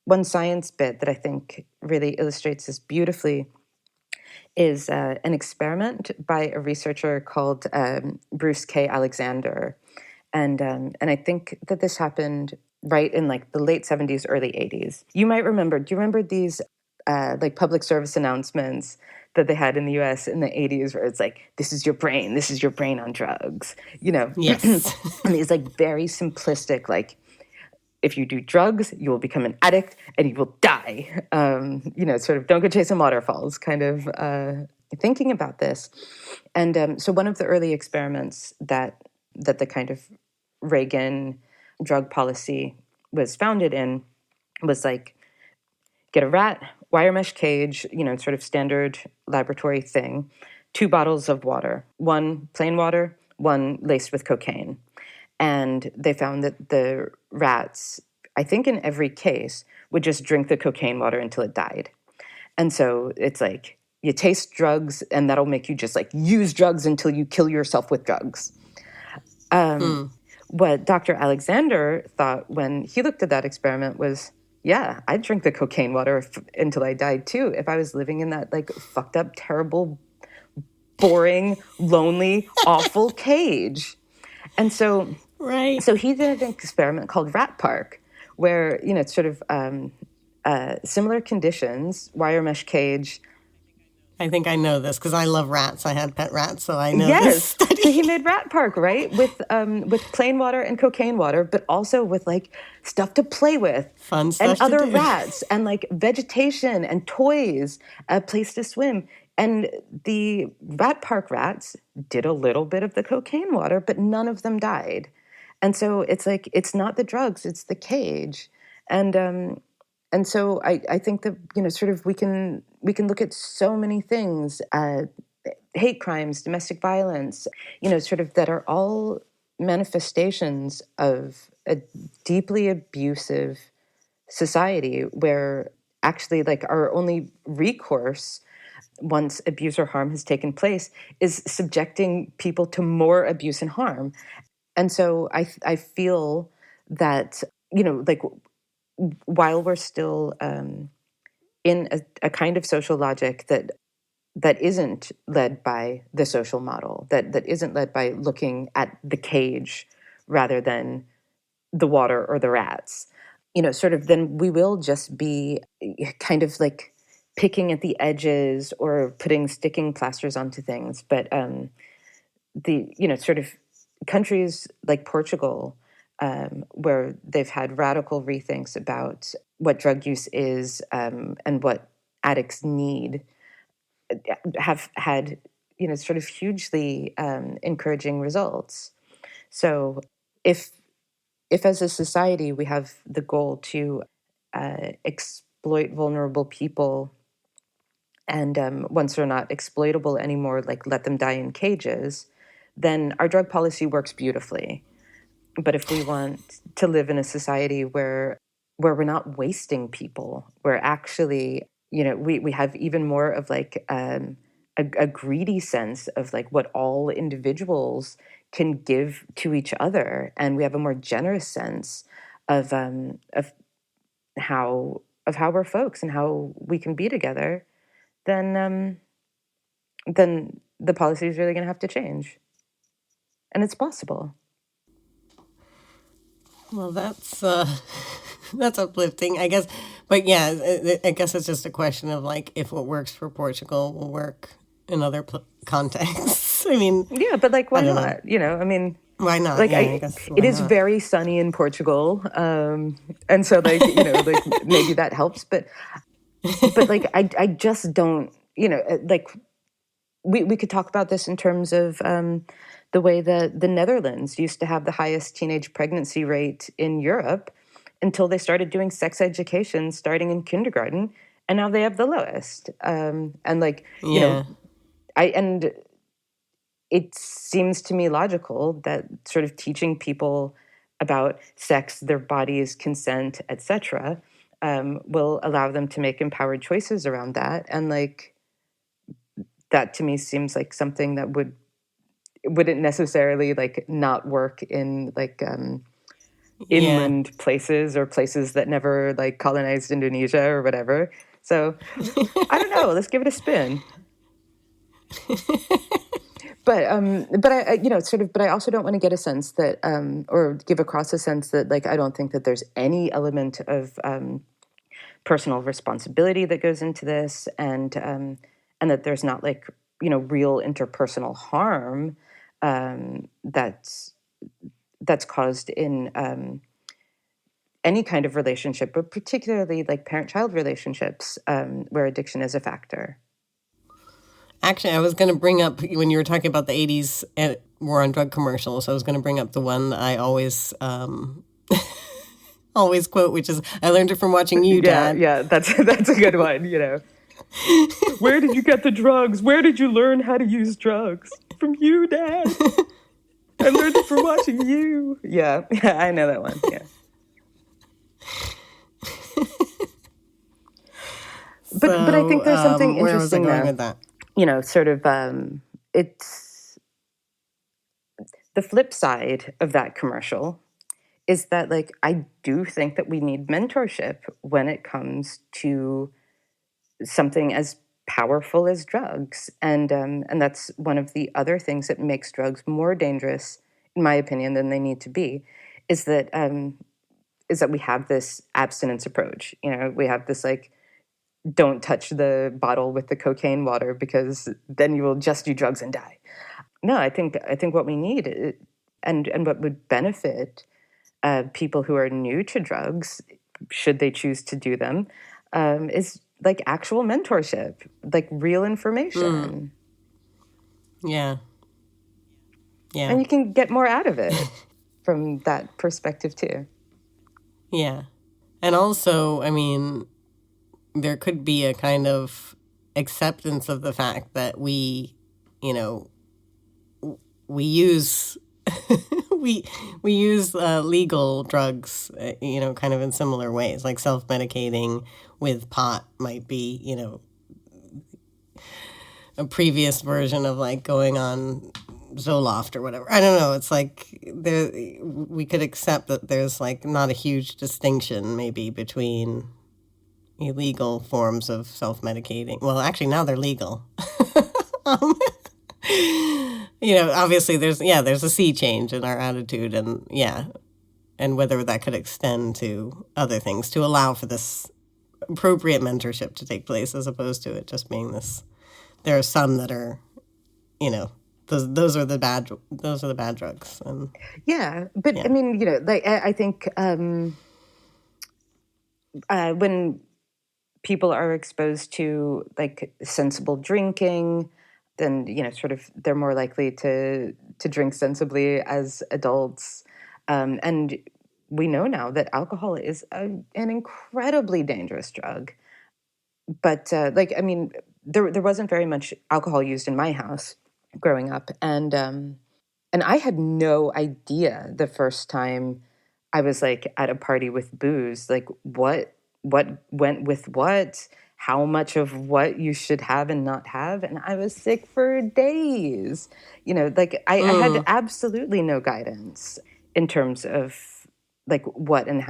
S3: one science bit that I think really illustrates this beautifully is an experiment by a researcher called Bruce K. Alexander. And I think that this happened right in like the late 70s, early 80s. Do you remember these like public service announcements that they had in the US in the 80s, where it's like, this is your brain on drugs,
S2: Yes.
S3: And these like very simplistic, like, if you do drugs, you will become an addict and you will die. Sort of don't go chasing waterfalls kind of thinking about this. And so one of the early experiments that the kind of Reagan drug policy was founded in was like, get a rat, wire mesh cage, sort of standard laboratory thing, 2 bottles of water, one plain water, one laced with cocaine. And they found that the rats, I think in every case, would just drink the cocaine water until it died. And so it's like, you taste drugs and that'll make you just like use drugs until you kill yourself with drugs. What Dr. Alexander thought when he looked at that experiment was, yeah, I'd drink the cocaine water until I died too, if I was living in that like fucked up, terrible, boring, lonely, awful cage. And so,
S2: right.
S3: So he did an experiment called Rat Park, where it's sort of similar conditions, wire mesh cage.
S2: I think I know this because I love rats. I had pet rats, so I know this study.
S3: So he made Rat Park, right, with plain water and cocaine water, but also with like stuff to play with,
S2: fun stuff,
S3: and other
S2: to do.
S3: rats, and like vegetation and toys, a place to swim. And the Rat Park rats did a little bit of the cocaine water, but none of them died. And so it's like, it's not the drugs, it's the cage. And And so I think that, sort of we can look at so many things, hate crimes, domestic violence, sort of that are all manifestations of a deeply abusive society where actually like our only recourse once abuse or harm has taken place is subjecting people to more abuse and harm. And so I feel that, like while we're still in a kind of social logic that isn't led by the social model, that isn't led by looking at the cage rather than the water or the rats, sort of then we will just be kind of like picking at the edges or putting sticking plasters onto things. But the, sort of countries like Portugal, where they've had radical rethinks about what drug use is, and what addicts need, have had, sort of hugely encouraging results. So if as a society we have the goal to exploit vulnerable people, and once they're not exploitable anymore, like let them die in cages, then our drug policy works beautifully. But if we want to live in a society where we're not wasting people, where actually, we have even more of like a greedy sense of like what all individuals can give to each other, and we have a more generous sense of how we're folks and how we can be together, then the policy is really going to have to change, and it's possible.
S2: Well, that's that's uplifting, I guess. But yeah, I guess it's just a question of like if what works for Portugal will work in other contexts. I mean,
S3: Yeah, but like, why
S2: I don't
S3: not?
S2: know.
S3: I mean,
S2: Why not?
S3: like
S2: Yeah, I guess
S3: it
S2: why
S3: is
S2: not?
S3: very sunny in Portugal, and so like, like maybe that helps. But like, I just don't, like we could talk about this in terms of the way that the Netherlands used to have the highest teenage pregnancy rate in Europe until they started doing sex education starting in kindergarten, and now they have the lowest. And like,
S2: Yeah.
S3: and it seems to me logical that sort of teaching people about sex, their bodies, consent, etc., will allow them to make empowered choices around that. And like that to me seems like something that wouldn't necessarily like not work in like
S2: Yeah.
S3: inland places or places that never like colonized Indonesia or whatever. So I don't know. Let's give it a spin. But I sort of, but I also don't want to get a sense that, or give across a sense that, like, I don't think that there's any element of personal responsibility that goes into this, and that there's not like, real interpersonal harm that's caused in any kind of relationship, but particularly like parent-child relationships, where addiction is a factor.
S2: Actually, I was going to bring up when you were talking about the 80s and war on drug commercials. I was going to bring up the one that I always always quote, which is, "I learned it from watching you,
S3: Yeah,
S2: Dad."
S3: yeah, that's a good one. Where did you get the drugs? Where did you learn how to use drugs? From you, Dad. I learned it from watching you. Yeah, yeah, I know that one. Yeah. But I think
S2: So,
S3: there's something
S2: where was I
S3: interesting
S2: going
S3: there.
S2: with that?
S3: Sort of it's the flip side of that commercial is that like I do think that we need mentorship when it comes to something as powerful as drugs, and that's one of the other things that makes drugs more dangerous, in my opinion, than they need to be, is that we have this abstinence approach. We have this like, don't touch the bottle with the cocaine water because then you will just do drugs and die. No, I think what we need, and what would benefit people who are new to drugs, should they choose to do them, is like actual mentorship, like real information.
S2: Yeah. Yeah.
S3: And you can get more out of it from that perspective too.
S2: Yeah. And also, I mean, there could be a kind of acceptance of the fact that we, you know, we use we use legal drugs, you know, kind of in similar ways, like self-medicating with pot might be, you know, a previous version of like going on Zoloft or whatever. I don't know. It's like we could accept that there's like not a huge distinction maybe between illegal forms of self-medicating. Well, actually now they're legal. um, you know, obviously there's a sea change in our attitude, and whether that could extend to other things to allow for this appropriate mentorship to take place as opposed to it just being this. There are some that are, you know, those are the bad drugs. And
S3: but yeah. I mean, you know, like I think when people are exposed to like sensible drinking, then, you know, sort of they're more likely to drink sensibly as adults. And we know now that alcohol is an incredibly dangerous drug. But like, I mean, there wasn't very much alcohol used in my house growing up, and I had no idea the first time I was like at a party with booze, like what went with what, how much of what you should have and not have, and I was sick for days. You know, like I had absolutely no guidance in terms of like what and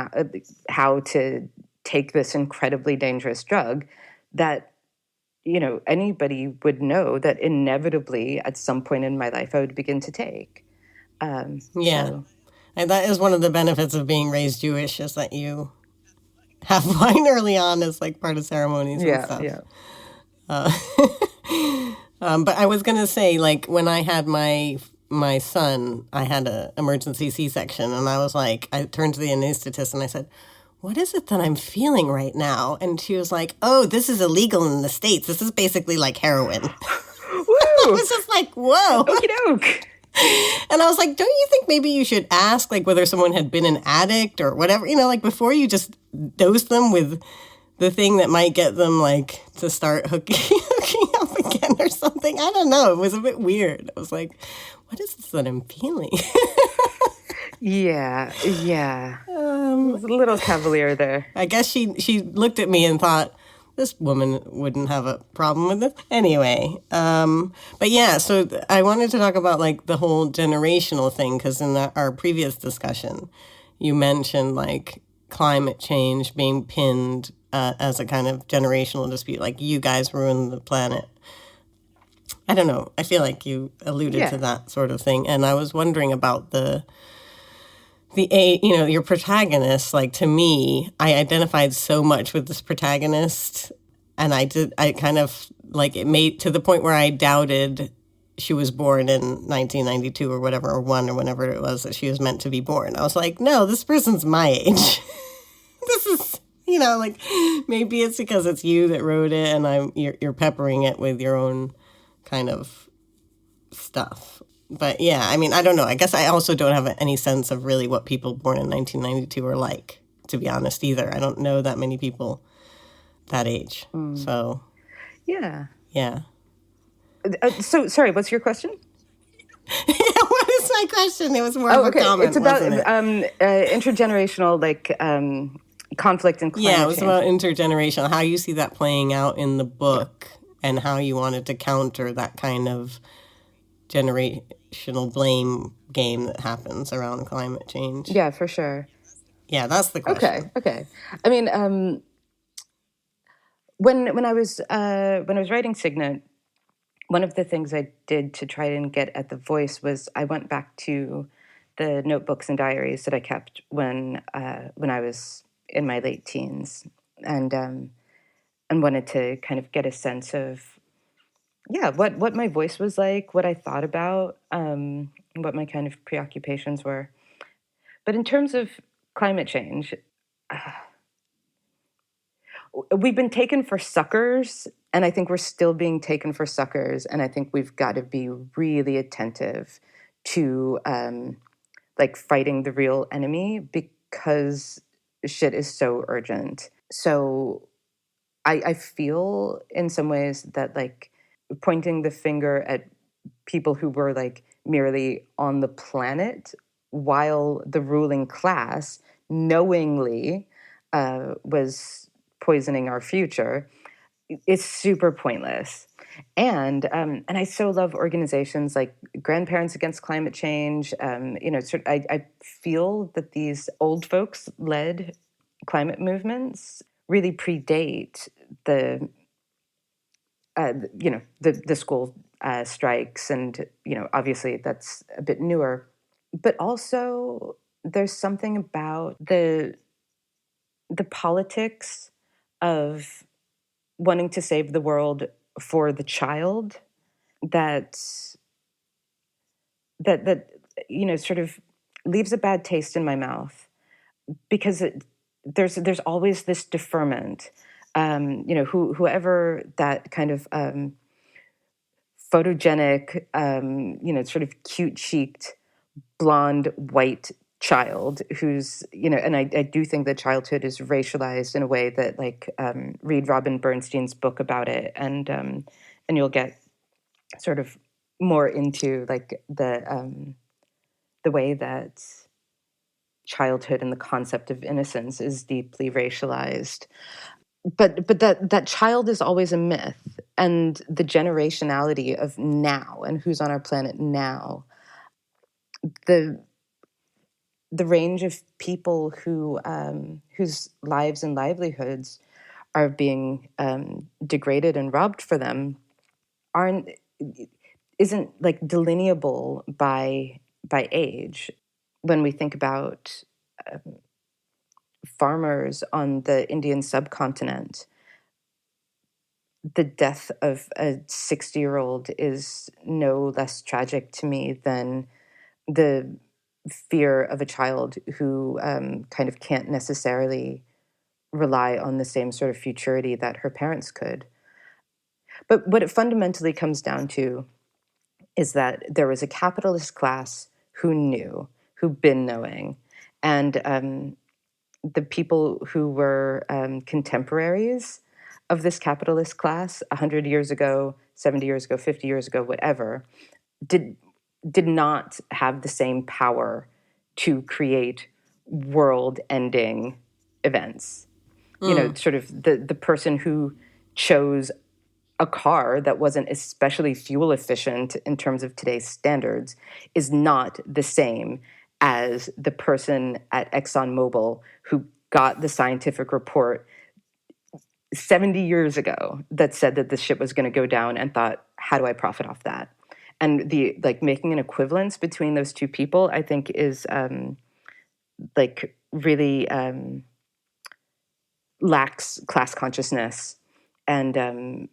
S3: how to take this incredibly dangerous drug that, you know, anybody would know that inevitably at some point in my life I would begin to take.
S2: So. And that is one of the benefits of being raised Jewish, is that you have wine early on as like part of ceremonies and stuff. But I was going to say, like, when I had my son, I had an emergency C-section, and I was like, I turned to the anesthetist and I said, what is it that I'm feeling right now? And she was like, oh, this is illegal in the States. This is basically like heroin. Woo! I was just like, whoa.
S3: Okie doke.
S2: And I was like, don't you think maybe you should ask like whether someone had been an addict or whatever, you know, like before you just dose them with the thing that might get them like to start hooking up again or something. I don't know. It was a bit weird. I was like, what is this that I'm feeling?
S3: Yeah. Was a little cavalier there.
S2: I guess she looked at me and thought, this woman wouldn't have a problem with it. Anyway, but yeah, so I wanted to talk about like the whole generational thing, because in our previous discussion, you mentioned like climate change being pinned as a kind of generational dispute, like you guys ruined the planet. I don't know. I feel like you alluded to that sort of thing. And I was wondering about you know, your protagonist. Like, to me, I identified so much with this protagonist, and I kind of like, it made to the point where I doubted she was born in 1992 or whatever, or one, or whenever it was that she was meant to be born. I was like, no, this person's my age. This is, you know, like, maybe it's because it's you that wrote it and you're peppering it with your own kind of stuff. But yeah, I mean, I don't know. I guess I also don't have any sense of really what people born in 1992 are like, to be honest, either. I don't know that many people that age. So,
S3: yeah.
S2: So,
S3: sorry, what's your question?
S2: What is my question? It was more of a comment.
S3: It's about intergenerational, like, conflict and climate change.
S2: Yeah, it was about intergenerational, how you see that playing out in the book, and how you wanted to counter that kind of generational blame game that happens around climate change.
S3: Yeah, for sure.
S2: Yeah, that's the question.
S3: Okay. I mean, when I was writing Signet, one of the things I did to try and get at the voice was I went back to the notebooks and diaries that I kept when I was in my late teens, and wanted to kind of get a sense of what my voice was like, what I thought about, what my kind of preoccupations were. But in terms of climate change, we've been taken for suckers, and I think we're still being taken for suckers, and I think we've got to be really attentive to like fighting the real enemy, because shit is so urgent. So I feel in some ways that like pointing the finger at people who were like merely on the planet while the ruling class knowingly was poisoning our future is super pointless. And I so love organizations like Grandparents Against Climate Change. I feel that these old folks led climate movements really predate the the school strikes, and obviously that's a bit newer. But also, there's something about the politics of wanting to save the world for the child that that sort of leaves a bad taste in my mouth, because there's always this deferment. Whoever that kind of photogenic, sort of cute cheeked, blonde, white child who's, and I do think that childhood is racialized in a way that, like, read Robin Bernstein's book about it, and you'll get sort of more into like the way that childhood and the concept of innocence is deeply racialized. But that child is always a myth, and the generationality of now and who's on our planet now, the range of people whose lives and livelihoods are being degraded and robbed for them aren't isn't like delineable by age. When we think about farmers on the Indian subcontinent, the death of a 60-year-old is no less tragic to me than the fear of a child who kind of can't necessarily rely on the same sort of futurity that her parents could. But what it fundamentally comes down to is that there was a capitalist class who knew, who'd been knowing, and the people who were contemporaries of this capitalist class 100 years ago, 70 years ago, 50 years ago, whatever, did not have the same power to create world-ending events. Sort of the person who chose a car that wasn't especially fuel efficient in terms of today's standards is not the same as the person at ExxonMobil who got the scientific report 70 years ago that said that this ship was going to go down and thought, how do I profit off that? And the like making an equivalence between those two people, I think, is like really lacks class consciousness, and then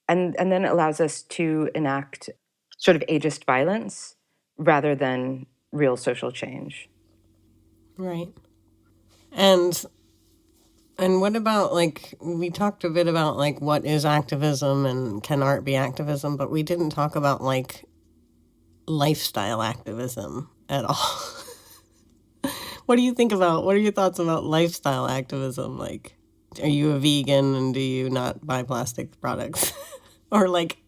S3: it allows us to enact sort of ageist violence rather than real social change.
S2: Right. And what about, like, we talked a bit about like what is activism and can art be activism, but we didn't talk about like lifestyle activism at all. What do you think about, what are your thoughts about lifestyle activism? Like, are you a vegan and do you not buy plastic products? Or like,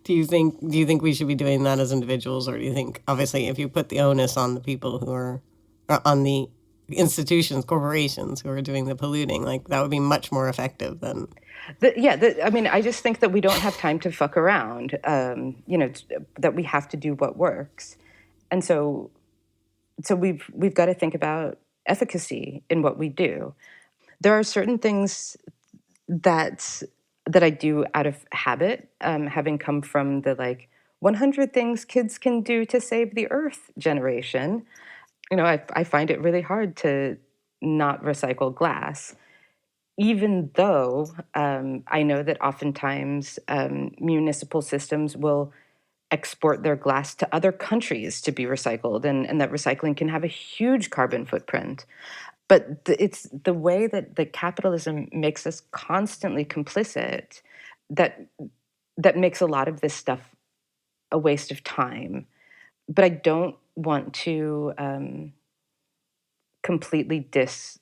S2: do you think we should be doing that as individuals, or do you think, obviously, if you put the onus on the people who are on the institutions, corporations who are doing the polluting, like that would be much more effective than...
S3: I mean, I just think that we don't have time to fuck around, that we have to do what works. And so we've got to think about efficacy in what we do. There are certain things that I do out of habit, having come from the like 100 things kids can do to save the earth generation. I find it really hard to not recycle glass, even though I know that oftentimes municipal systems will export their glass to other countries to be recycled, and that recycling can have a huge carbon footprint. But it's the way that the capitalism makes us constantly complicit that makes a lot of this stuff a waste of time. But I don't want to completely diss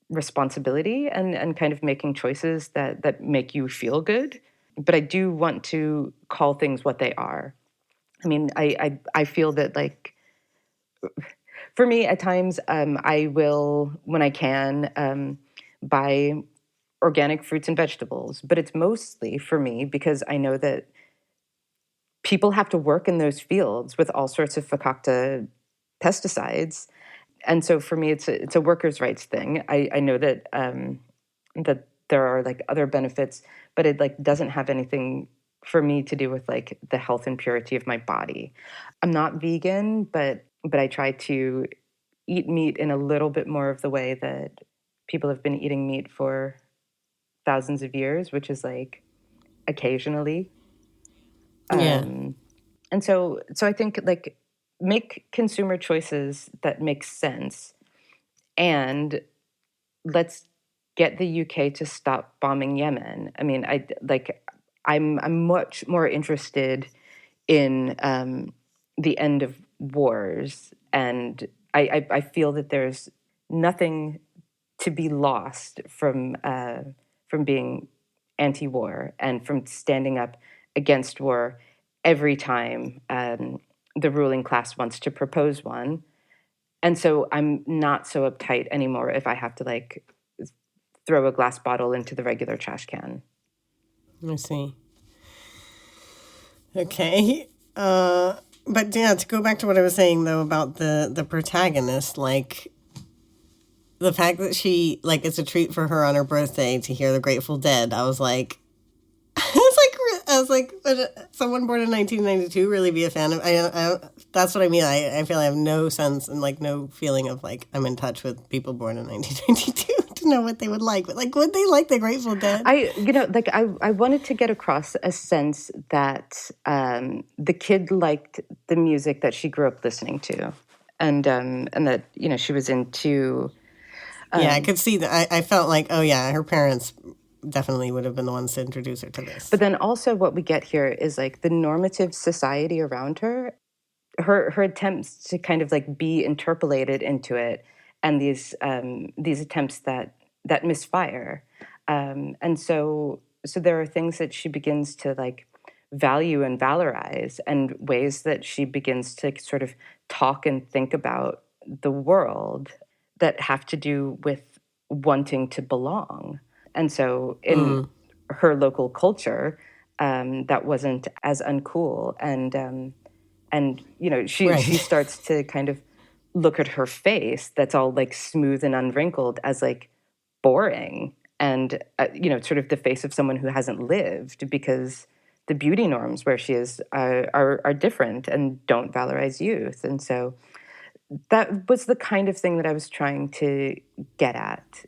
S3: responsibility and kind of making choices that make you feel good. But I do want to call things what they are. I mean, I feel that, like, for me, at times, I will, when I can, buy organic fruits and vegetables, but it's mostly for me because I know that people have to work in those fields with all sorts of fakakta pesticides. And so for me, it's a workers' rights thing. I know that that there are like other benefits, but it like doesn't have anything for me to do with like the health and purity of my body. I'm not vegan, but I try to eat meat in a little bit more of the way that people have been eating meat for thousands of years, which is like occasionally.
S2: Yeah.
S3: And so I think, like, make consumer choices that make sense, and let's get the UK to stop bombing Yemen. I mean, I'm much more interested in the end of wars, and I feel that there's nothing to be lost from being anti-war and from standing up against war every time the ruling class wants to propose one. And so I'm not so uptight anymore if I have to like throw a glass bottle into the regular trash can.
S2: I see. Okay. But yeah, to go back to what I was saying though about the protagonist, like the fact that she, like, it's a treat for her on her birthday to hear the Grateful Dead. I was like, would someone born in 1992 really be a fan of? That's what I mean. I feel I have no sense and like no feeling of like I'm in touch with people born in 1992 to know what they would like. But like, would they like the Grateful Dead?
S3: I wanted to get across a sense that the kid liked the music that she grew up listening to, and that she was into.
S2: Yeah, I could see that. I felt like, oh yeah, her parents definitely would have been the ones to introduce her to this.
S3: But then also what we get here is like the normative society around her, her attempts to kind of like be interpolated into it, and these attempts that misfire. And so there are things that she begins to like value and valorize, and ways that she begins to sort of talk and think about the world that have to do with wanting to belong. And so in her local culture, that wasn't as uncool. And she starts to kind of look at her face that's all like smooth and unwrinkled as like boring, and sort of the face of someone who hasn't lived, because the beauty norms where she is are different and don't valorize youth. And so that was the kind of thing that I was trying to get at,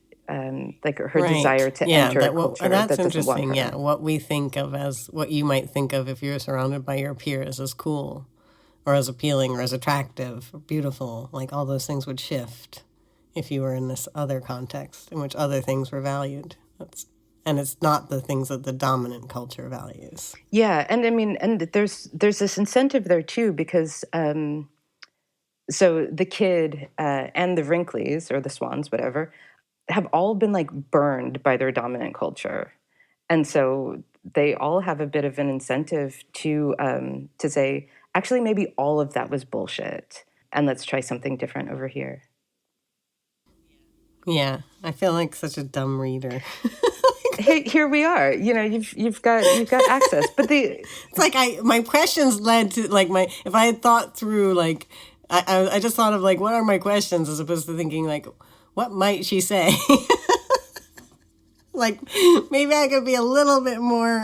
S3: like her desire to enter a culture that doesn't want her.
S2: Yeah, what we think of as what you might think of if you're surrounded by your peers as cool, or as appealing, or as attractive, or beautiful. Like all those things would shift if you were in this other context in which other things were valued. And it's not the things that the dominant culture values.
S3: Yeah, and I mean, and there's this incentive there too, because so the kid and the Wrinklies, or the Swans, whatever, have all been like burned by their dominant culture, and so they all have a bit of an incentive to say, actually, maybe all of that was bullshit, and let's try something different over here.
S2: Yeah, I feel like such a dumb reader.
S3: Hey, here we are. You've got access, but
S2: it's like my questions led to like if I had thought through like. I just thought of like, what are my questions, as opposed to thinking like, what might she say? Like, maybe I could be a little bit more,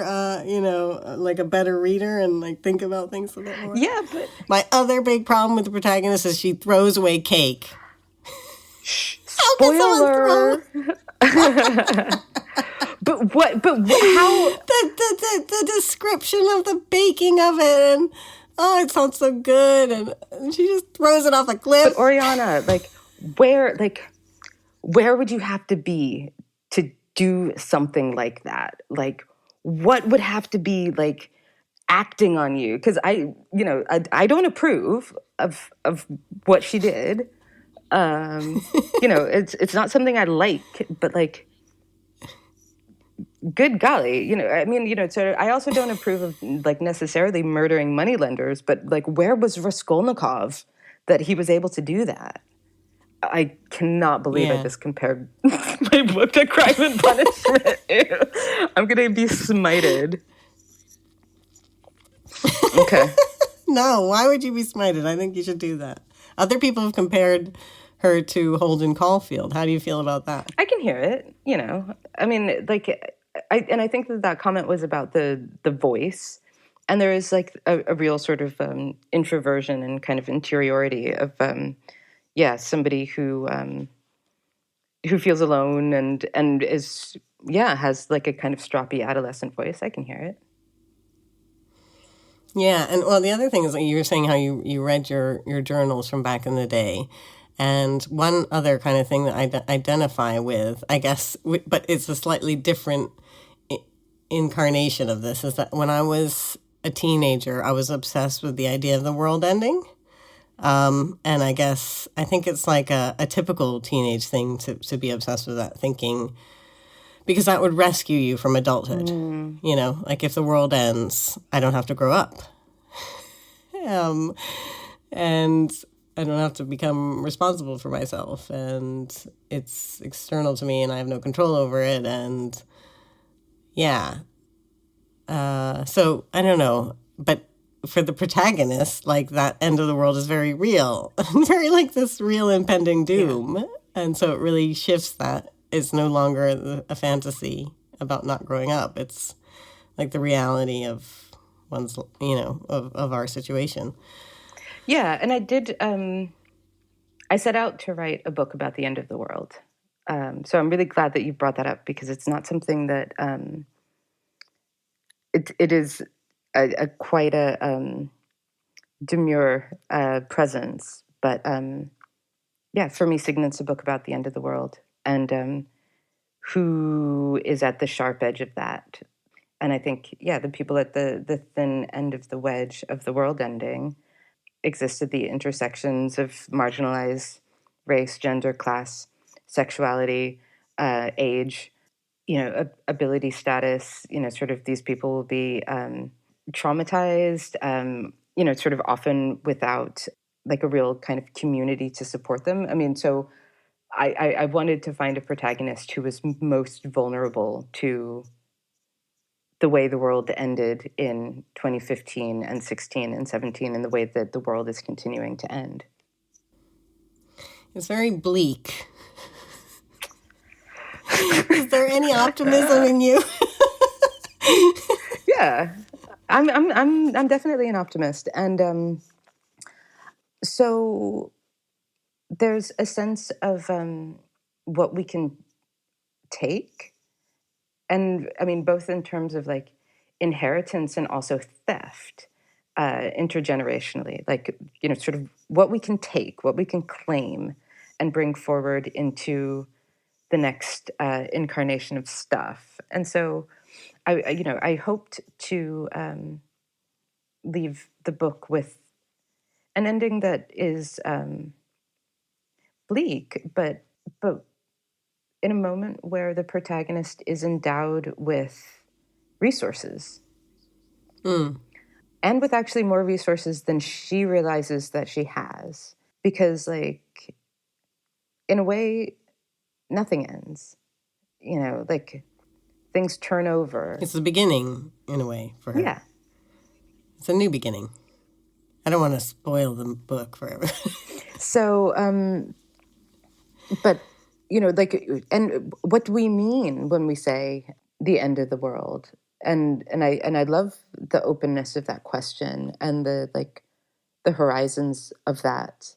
S2: like a better reader and like think about things a bit more.
S3: Yeah, but
S2: my other big problem with the protagonist is she throws away cake.
S3: Spoiler. But what? But how?
S2: The description of the baking of it, and it sounds so good, and she just throws it off a cliff.
S3: But Oriana, where would you have to be to do something like that? Like, what would have to be like acting on you? Because I don't approve of what she did. It's not something I like, but like, good golly, I mean, so I also don't approve of like necessarily murdering moneylenders, but like, where was Raskolnikov that he was able to do that? I cannot believe I just compared my book to Crime and Punishment. Ew. I'm going to be smited. Okay.
S2: No, why would you be smited? I think you should do that. Other people have compared her to Holden Caulfield. How do you feel about that?
S3: I can hear it, I mean, like, I think that comment was about the voice. And there is like a real sort of introversion and kind of interiority of, somebody who feels alone and is, has like a kind of stroppy adolescent voice. I can hear it.
S2: Yeah, and well, the other thing is that you were saying how you read your journals from back in the day. And one other kind of thing that I identify with, I guess, but it's a slightly different incarnation of this, is that when I was a teenager, I was obsessed with the idea of the world ending. And I think it's like a typical teenage thing to be obsessed with that, thinking, because that would rescue you from adulthood. Like if the world ends, I don't have to grow up. And I don't have to become responsible for myself. And it's external to me and I have no control over it. And yeah. So I don't know. But for the protagonist, like that end of the world is very real. Very like this real impending doom. Yeah. And so it really shifts that. It's no longer a fantasy about not growing up. It's like the reality of one's, of our situation.
S3: Yeah, and I did, I set out to write a book about the end of the world. So I'm really glad that you brought that up, because it's not something that, it is a quite a demure presence. But for me, Signet's a book about the end of the world. And who is at the sharp edge of that. And I think, the people at the thin end of the wedge of the world ending exist at the intersections of marginalized race, gender, class, sexuality, age, ability, status. Sort of these people will be traumatized, sort of often without like a real kind of community to support them. I mean, so I wanted to find a protagonist who was most vulnerable to the way the world ended in 2015 and 16 and 17, and the way that the world is continuing to end.
S2: It's very bleak. Is there any optimism in you?
S3: Yeah, I'm definitely an optimist, and so there's a sense of what we can take. And I mean, both in terms of like inheritance and also theft, intergenerationally, like, sort of what we can take, what we can claim and bring forward into the next incarnation of stuff. And so I hoped to leave the book with an ending that is bleak, but in a moment where the protagonist is endowed with resources. And with actually more resources than she realizes that she has. Because, like, in a way, nothing ends. Like, things turn over.
S2: It's the beginning, in a way, for her.
S3: Yeah.
S2: It's a new beginning. I don't want to spoil the book for everyone.
S3: So, but, like, and what do we mean when we say the end of the world? And I love the openness of that question and the horizons of that.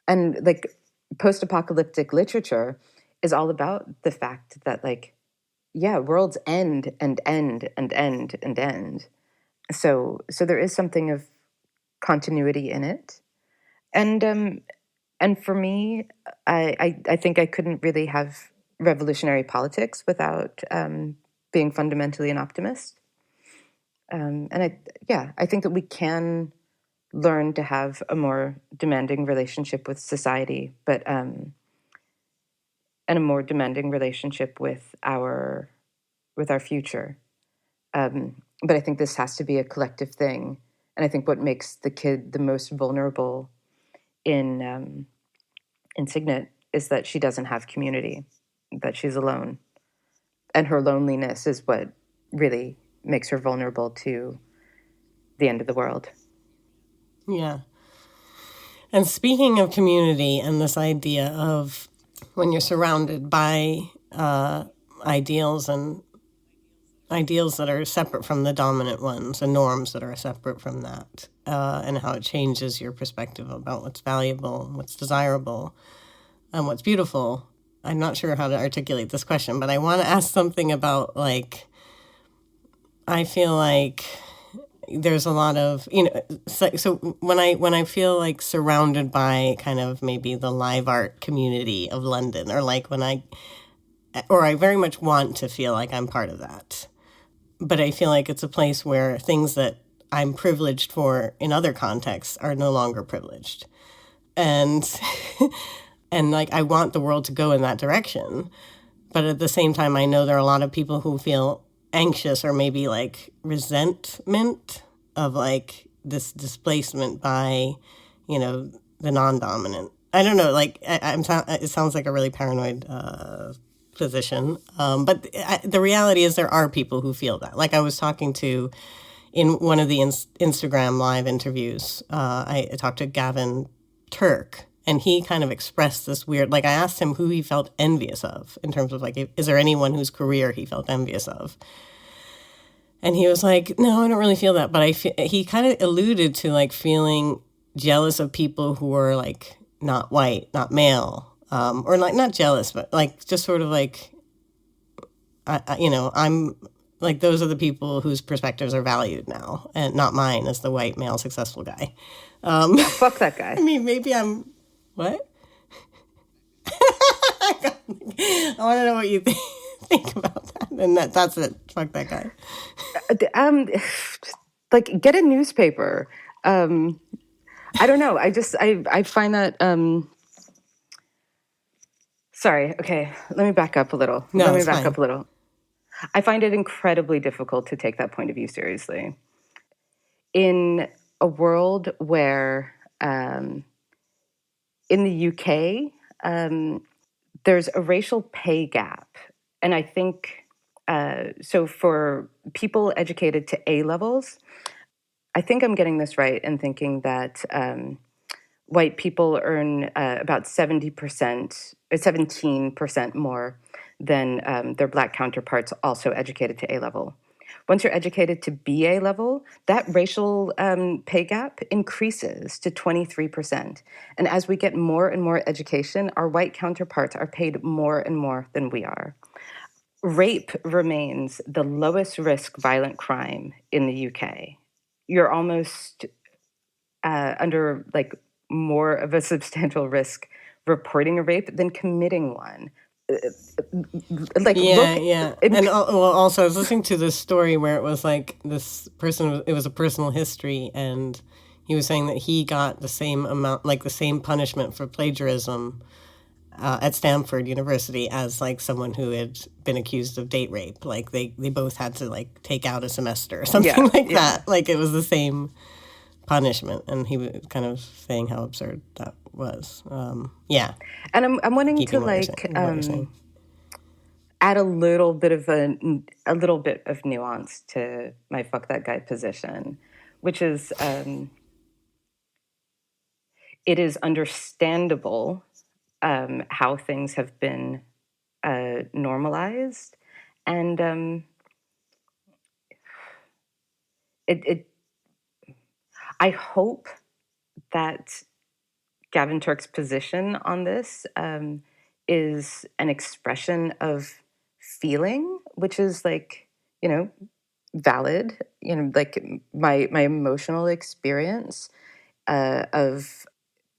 S3: And like post-apocalyptic literature is all about the fact that worlds end and end and end and end. So there is something of continuity in it. And for me, I think I couldn't really have revolutionary politics without being fundamentally an optimist. And I think that we can learn to have a more demanding relationship with society, but and a more demanding relationship with our future. But I think this has to be a collective thing, and I think what makes the kid the most vulnerable in Signet is that she doesn't have community, that she's alone, and her loneliness is what really makes her vulnerable to the end of the world.
S2: Yeah. And speaking of community and this idea of when you're surrounded by ideals and ideals that are separate from the dominant ones and norms that are separate from that, and how it changes your perspective about what's valuable, what's desirable, and what's beautiful. I'm not sure how to articulate this question, but I want to ask something about, like, I feel like there's a lot of, so when I feel like surrounded by kind of maybe the live art community of London, or like I very much want to feel like I'm part of that. But I feel like it's a place where things that I'm privileged for in other contexts are no longer privileged. And and like I want the world to go in that direction. But at the same time, I know there are a lot of people who feel anxious or maybe like resentment of like this displacement by, the non-dominant. I don't know, like it sounds like a really paranoid position. But the reality is there are people who feel that. Like I was talking to, in one of the Instagram live interviews, I talked to Gavin Turk, and he kind of expressed this weird, like I asked him who he felt envious of in terms of like, is there anyone whose career he felt envious of? And he was like, no, I don't really feel that. But he kind of alluded to like feeling jealous of people who are like not white, not male, or like not jealous, but like just sort of like, I'm like, those are the people whose perspectives are valued now, and not mine as the white male successful guy.
S3: Fuck that guy.
S2: I mean, maybe I'm, what? I want to know what you think about that. And that's it. Fuck that guy.
S3: Like, get a newspaper. I don't know. I find that. Sorry. Okay. Let me back up a little.
S2: No,
S3: Let me
S2: it's
S3: back
S2: fine.
S3: up a little. I find it incredibly difficult to take that point of view seriously. In a world where, in the UK, there's a racial pay gap. And I think, so for people educated to A levels, I think I'm getting this right in thinking that white people earn about 70% or 17% more than their black counterparts also educated to A level. Once you're educated to BA level, that racial pay gap increases to 23%. And as we get more and more education, our white counterparts are paid more and more than we are. Rape remains the lowest risk violent crime in the UK. You're almost under like more of a substantial risk reporting a rape than committing one. Like,
S2: Yeah,
S3: look,
S2: yeah. And also I was listening to this story where it was like this person, it was a personal history, and he was saying that he got the same amount, like the same punishment for plagiarism at Stanford University as like someone who had been accused of date rape. Like they both had to like take out a semester or something that. Like it was the same punishment, and he was kind of saying how absurd that was. Yeah.
S3: And I'm wanting to like add a little bit of nuance to my fuck that guy position, which is it is understandable how things have been normalized, and it I hope that Gavin Turk's position on this is an expression of feeling, which is like, valid, like my emotional experience of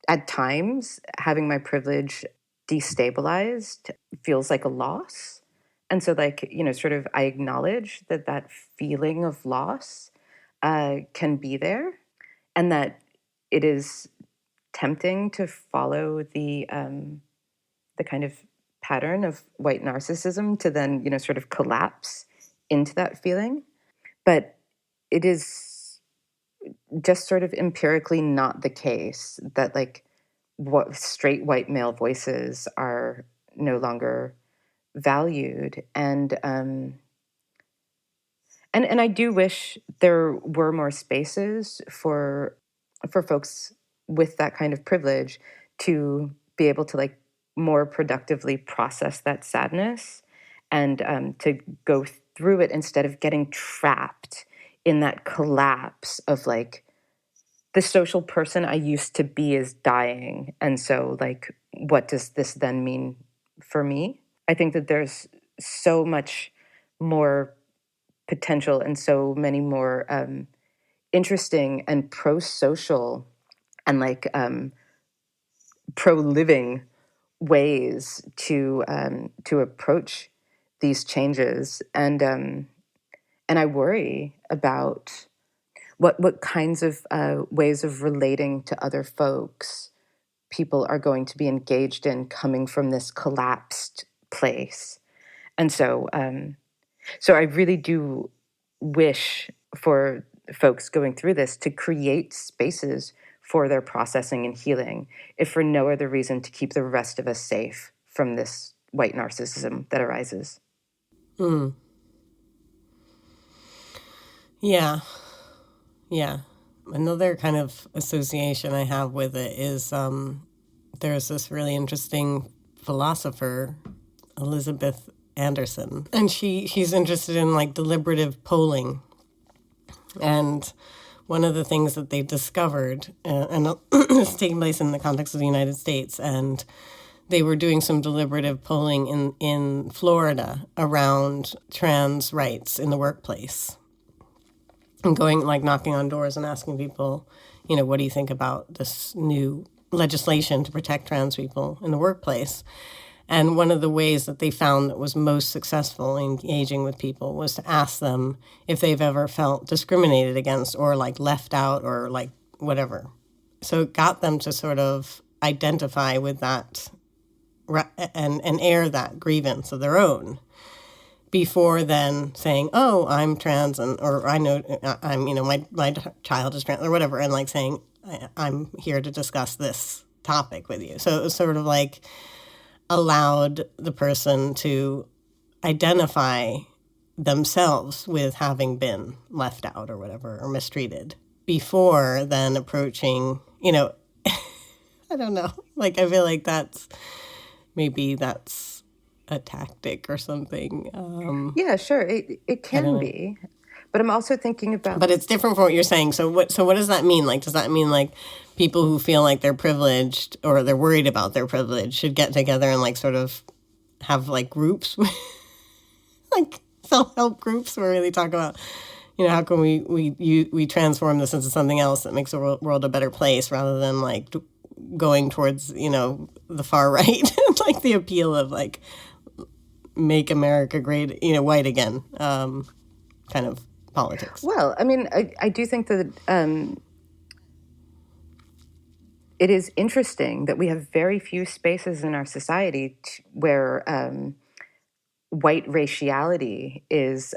S3: at times having my privilege destabilized feels like a loss. And so like, sort of I acknowledge that feeling of loss can be there, and that it is tempting to follow the kind of pattern of white narcissism to then, sort of collapse into that feeling. But it is just sort of empirically not the case that like what straight white male voices are no longer valued. And I do wish there were more spaces for folks with that kind of privilege to be able to like more productively process that sadness and to go through it instead of getting trapped in that collapse of like the social person I used to be is dying. And so like, what does this then mean for me? I think that there's so much more potential and so many more interesting and pro-social and like pro-living ways to approach these changes, and I worry about what kinds of ways of relating to other folks people are going to be engaged in coming from this collapsed place. And so I really do wish for folks going through this to create spaces for their processing and healing, if for no other reason to keep the rest of us safe from this white narcissism that arises.
S2: Mm. Yeah. Yeah. Another kind of association I have with it is there's this really interesting philosopher, Elizabeth Anderson, and she's interested in like deliberative polling. And one of the things that they've discovered, and it's taking place in the context of the United States, and they were doing some deliberative polling in Florida around trans rights in the workplace. And going, like, knocking on doors and asking people, what do you think about this new legislation to protect trans people in the workplace? And one of the ways that they found that was most successful in engaging with people was to ask them if they've ever felt discriminated against or, like, left out or, like, whatever. So it got them to sort of identify with that and air that grievance of their own, before then saying, "Oh, I'm trans," or I know I'm, my child is trans, or whatever, and like saying, "I'm here to discuss this topic with you." So it was sort of like allowed the person to identify themselves with having been left out or whatever, or mistreated, before then approaching, I don't know. Like, I feel like that's a tactic or something.
S3: Yeah, sure. It can be. But I'm also thinking about...
S2: But it's different from what you're saying. So what does that mean? Like, does that mean like people who feel like they're privileged or they're worried about their privilege should get together and like sort of have like groups, like self-help groups where they talk about, how can we transform this into something else that makes the world a better place, rather than like going towards, the far right, like the appeal of like, make America great, white again, kind of politics.
S3: Well, I mean, I do think that it is interesting that we have very few spaces in our society where white raciality is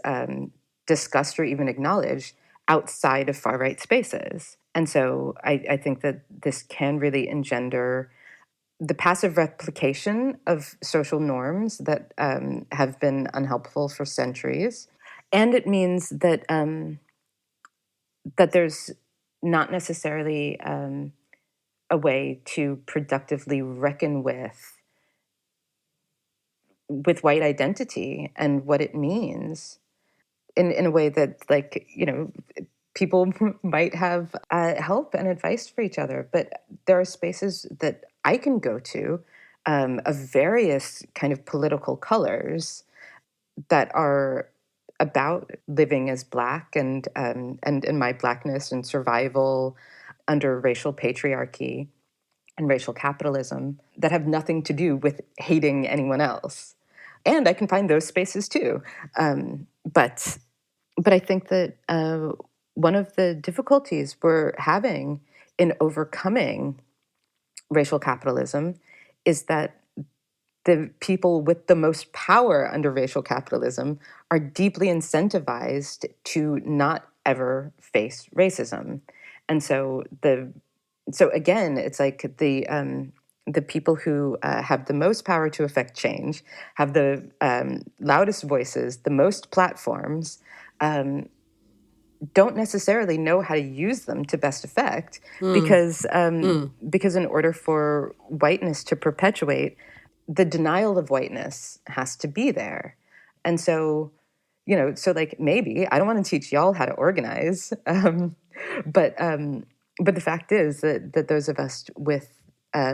S3: discussed or even acknowledged outside of far-right spaces. And so I think that this can really engender the passive replication of social norms that have been unhelpful for centuries. And it means that that there's not necessarily a way to productively reckon with white identity and what it means in a way that, like, people might have help and advice for each other. But there are spaces that I can go to of various kind of political colors that are about living as Black and in my Blackness and survival under racial patriarchy and racial capitalism, that have nothing to do with hating anyone else. And I can find those spaces too. But I think that one of the difficulties we're having in overcoming racial capitalism is that the people with the most power under racial capitalism are deeply incentivized to not ever face racism. And so again, it's like the people who have the most power to affect change, have the loudest voices, the most platforms, don't necessarily know how to use them to best effect, because in order for whiteness to perpetuate, the denial of whiteness has to be there. And so, so like maybe I don't want to teach y'all how to organize, but the fact is that those of us with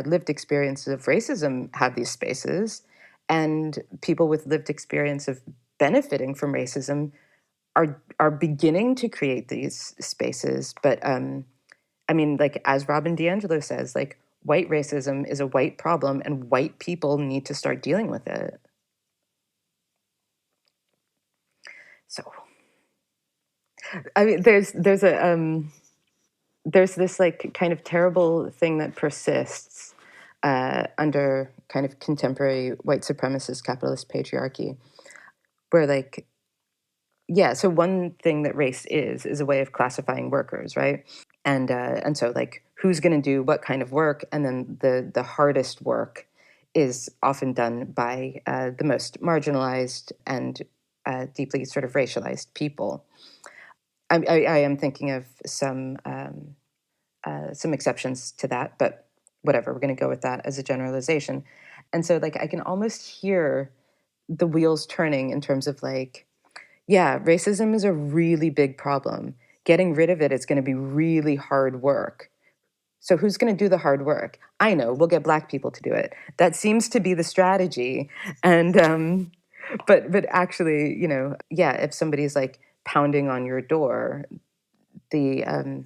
S3: lived experiences of racism have these spaces, and people with lived experience of benefiting from racism are beginning to create these spaces. But I mean, like as Robin DiAngelo says, like white racism is a white problem, and white people need to start dealing with it. So, I mean, there's this like kind of terrible thing that persists under kind of contemporary white supremacist capitalist patriarchy, where like, yeah, so one thing that race is a way of classifying workers, right? And so like who's going to do what kind of work, and then the hardest work is often done by the most marginalized and deeply sort of racialized people. I am thinking of some exceptions to that, but whatever, we're going to go with that as a generalization. And so like I can almost hear the wheels turning in terms of like, yeah, racism is a really big problem. Getting rid of it is going to be really hard work. So who's going to do the hard work? I know, we'll get Black people to do it. That seems to be the strategy. And but actually, yeah, if somebody's like pounding on your door, the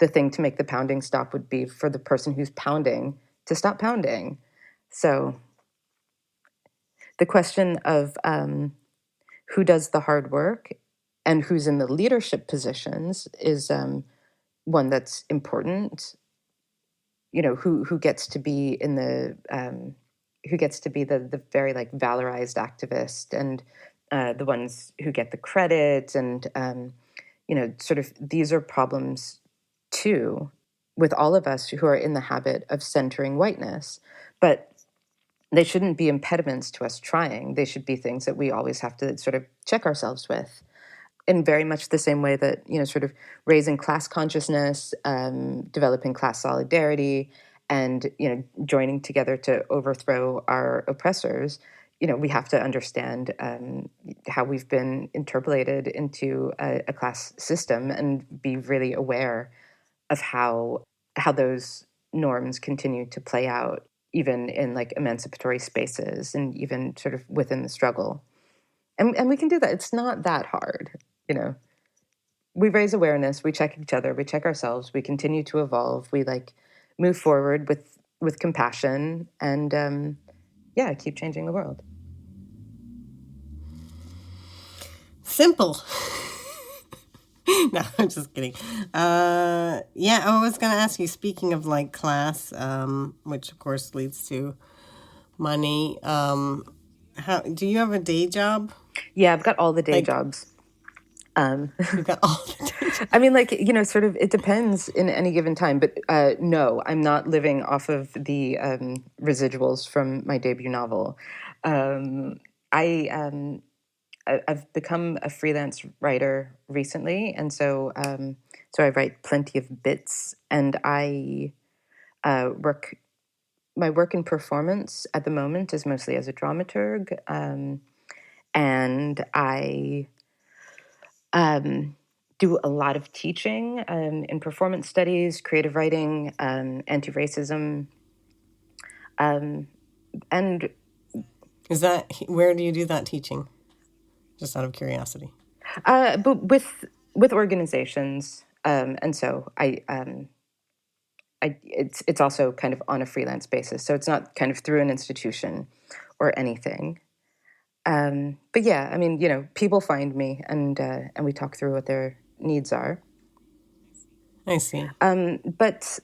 S3: thing to make the pounding stop would be for the person who's pounding to stop pounding. So the question of who does the hard work and who's in the leadership positions is one that's important. Who gets to be in the who gets to be the very like valorized activist, and the ones who get the credit, and sort of these are problems too with all of us who are in the habit of centering whiteness, but they shouldn't be impediments to us trying. They should be things that we always have to sort of check ourselves with, in very much the same way that, sort of raising class consciousness, developing class solidarity, and, joining together to overthrow our oppressors. We have to understand how we've been interpolated into a class system, and be really aware of how those norms continue to play out, even in like emancipatory spaces, and even sort of within the struggle. And we can do that. It's not that hard, We raise awareness, we check each other, we check ourselves, we continue to evolve, we like move forward with compassion, and yeah, keep changing the world.
S2: Simple. No, I'm just kidding. Yeah, I was going to ask you, speaking of like class, which of course leads to money, how do you have a day job?
S3: Yeah, I've got all the day jobs.
S2: You've got all the day jobs.
S3: I mean, like, sort of, it depends in any given time, but no, I'm not living off of the residuals from my debut novel. I've become a freelance writer recently, and so I write plenty of bits, and I work. My work in performance at the moment is mostly as a dramaturg, and I do a lot of teaching in performance studies, creative writing, anti-racism, and
S2: Is that, where do you do that teaching? Just out of curiosity.
S3: but with organizations, and so it's also kind of on a freelance basis, so it's not kind of through an institution or anything. But yeah, I mean, people find me, and we talk through what their needs are.
S2: I see.
S3: But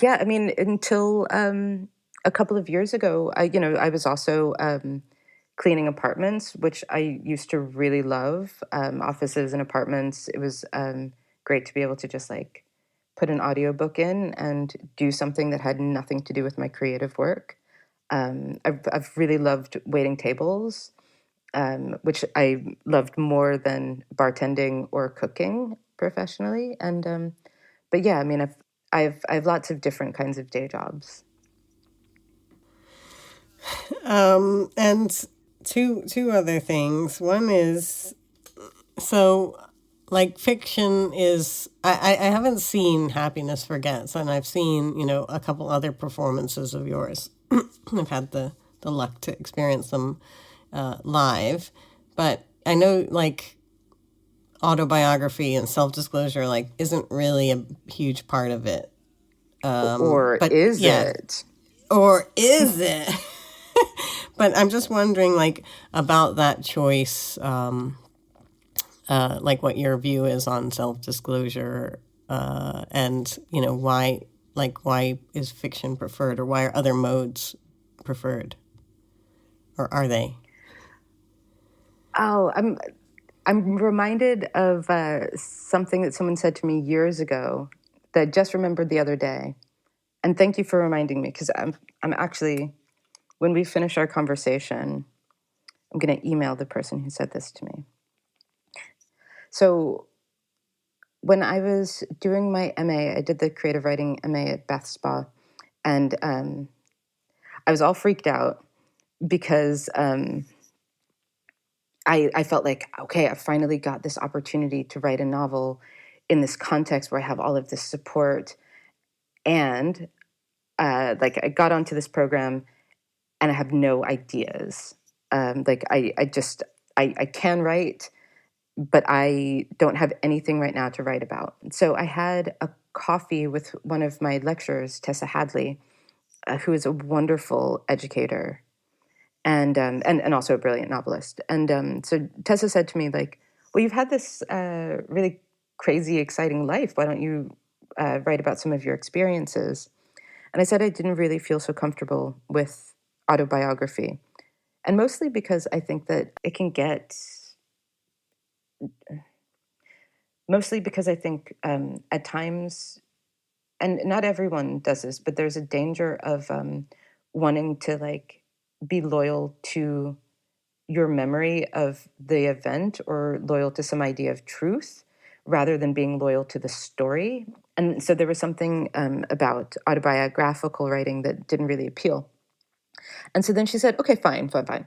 S3: yeah, I mean, until a couple of years ago, I was also cleaning apartments, which I used to really love. Offices and apartments. It was great to be able to just like put an audiobook in and do something that had nothing to do with my creative work. I've really loved waiting tables, which I loved more than bartending or cooking professionally. And but yeah, I mean, I have lots of different kinds of day jobs.
S2: And two other things. One is, so like fiction is, I haven't seen Happiness Forgets, and I've seen, a couple other performances of yours. I've had the luck to experience them live, but I know like autobiography and self-disclosure like isn't really a huge part of it.
S3: Or
S2: But
S3: is
S2: yeah,
S3: it?
S2: or is it? But I'm just wondering, like, about that choice, like what your view is on self-disclosure, and why is fiction preferred, or why are other modes preferred, or are they?
S3: Oh, I'm reminded of something that someone said to me years ago that I just remembered the other day. And thank you for reminding me, because I'm actually, when we finish our conversation, I'm going to email the person who said this to me. So when I was doing my MA, I did the creative writing MA at Bath Spa, and I was all freaked out because I felt like, okay, I finally got this opportunity to write a novel in this context where I have all of this support. And like I got onto this program and I have no ideas. Like I can write, but I don't have anything right now to write about. So I had a coffee with one of my lecturers, Tessa Hadley, who is a wonderful educator and also a brilliant novelist. And so Tessa said to me, like, well, you've had this really crazy, exciting life. Why don't you write about some of your experiences? And I said I didn't really feel so comfortable with autobiography. And mostly because I think that it can get, mostly because I think at times, and not everyone does this, but there's a danger of wanting to like be loyal to your memory of the event or loyal to some idea of truth rather than being loyal to the story. And so there was something about autobiographical writing that didn't really appeal. And so then she said, okay, fine, fine, fine.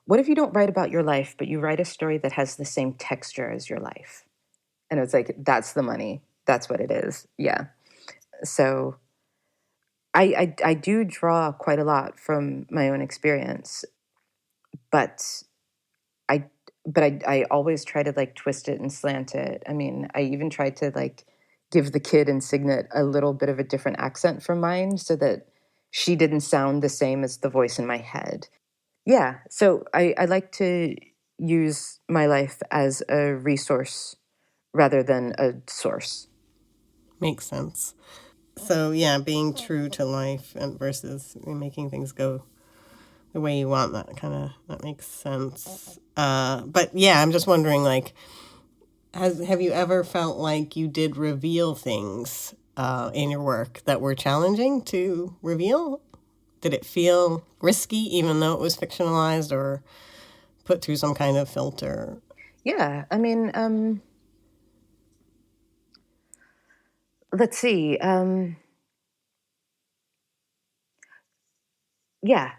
S3: What if you don't write about your life, but you write a story that has the same texture as your life? And it was like, that's the money. That's what it is. Yeah. So I do draw quite a lot from my own experience, but I I always try to like twist it and slant it. I mean, I even tried to like give the kid in Signet a little bit of a different accent from mine so that she didn't sound the same as the voice in my head. Yeah. So I like to use my life as a resource rather than a source.
S2: Makes sense. So yeah, being true to life and versus making things go the way you want, that makes sense. But yeah, I'm just wondering, like, have you ever felt like you did reveal things in your work that were challenging to reveal? Did it feel risky, even though it was fictionalized or put through some kind of filter?
S3: Yeah. I mean, let's see. Yeah.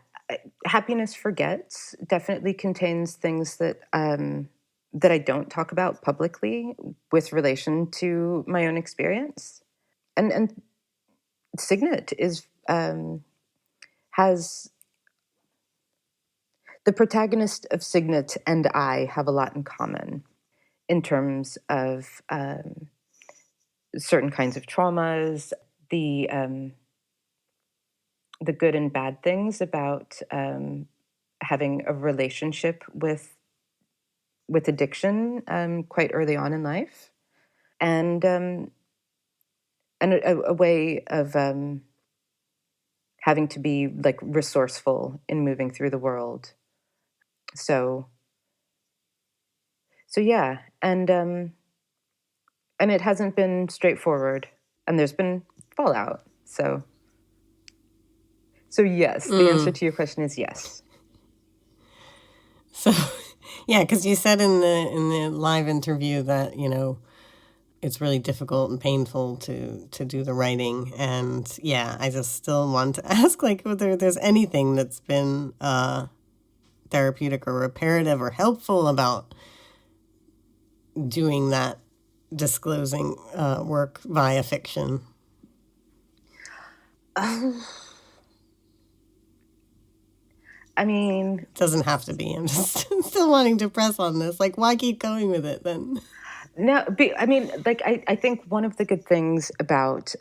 S3: Happiness Forgets definitely contains things that that I don't talk about publicly with relation to my own experience. And Signet is has the protagonist of Signet and I have a lot in common in terms of certain kinds of traumas, the good and bad things about having a relationship with addiction quite early on in life. a way of having to be like resourceful in moving through the world. So yeah, and it hasn't been straightforward, and there's been fallout. So yes, the answer to your question is yes.
S2: So, yeah, because you said in the live interview that, it's really difficult and painful to do the writing. And yeah, I just still want to ask, like, whether there's anything that's been therapeutic or reparative or helpful about doing that disclosing work via fiction.
S3: I mean,
S2: it doesn't have to be. I'm just still wanting to press on this. Like, why keep going with it then?
S3: No, I mean, like, I think one of the good things about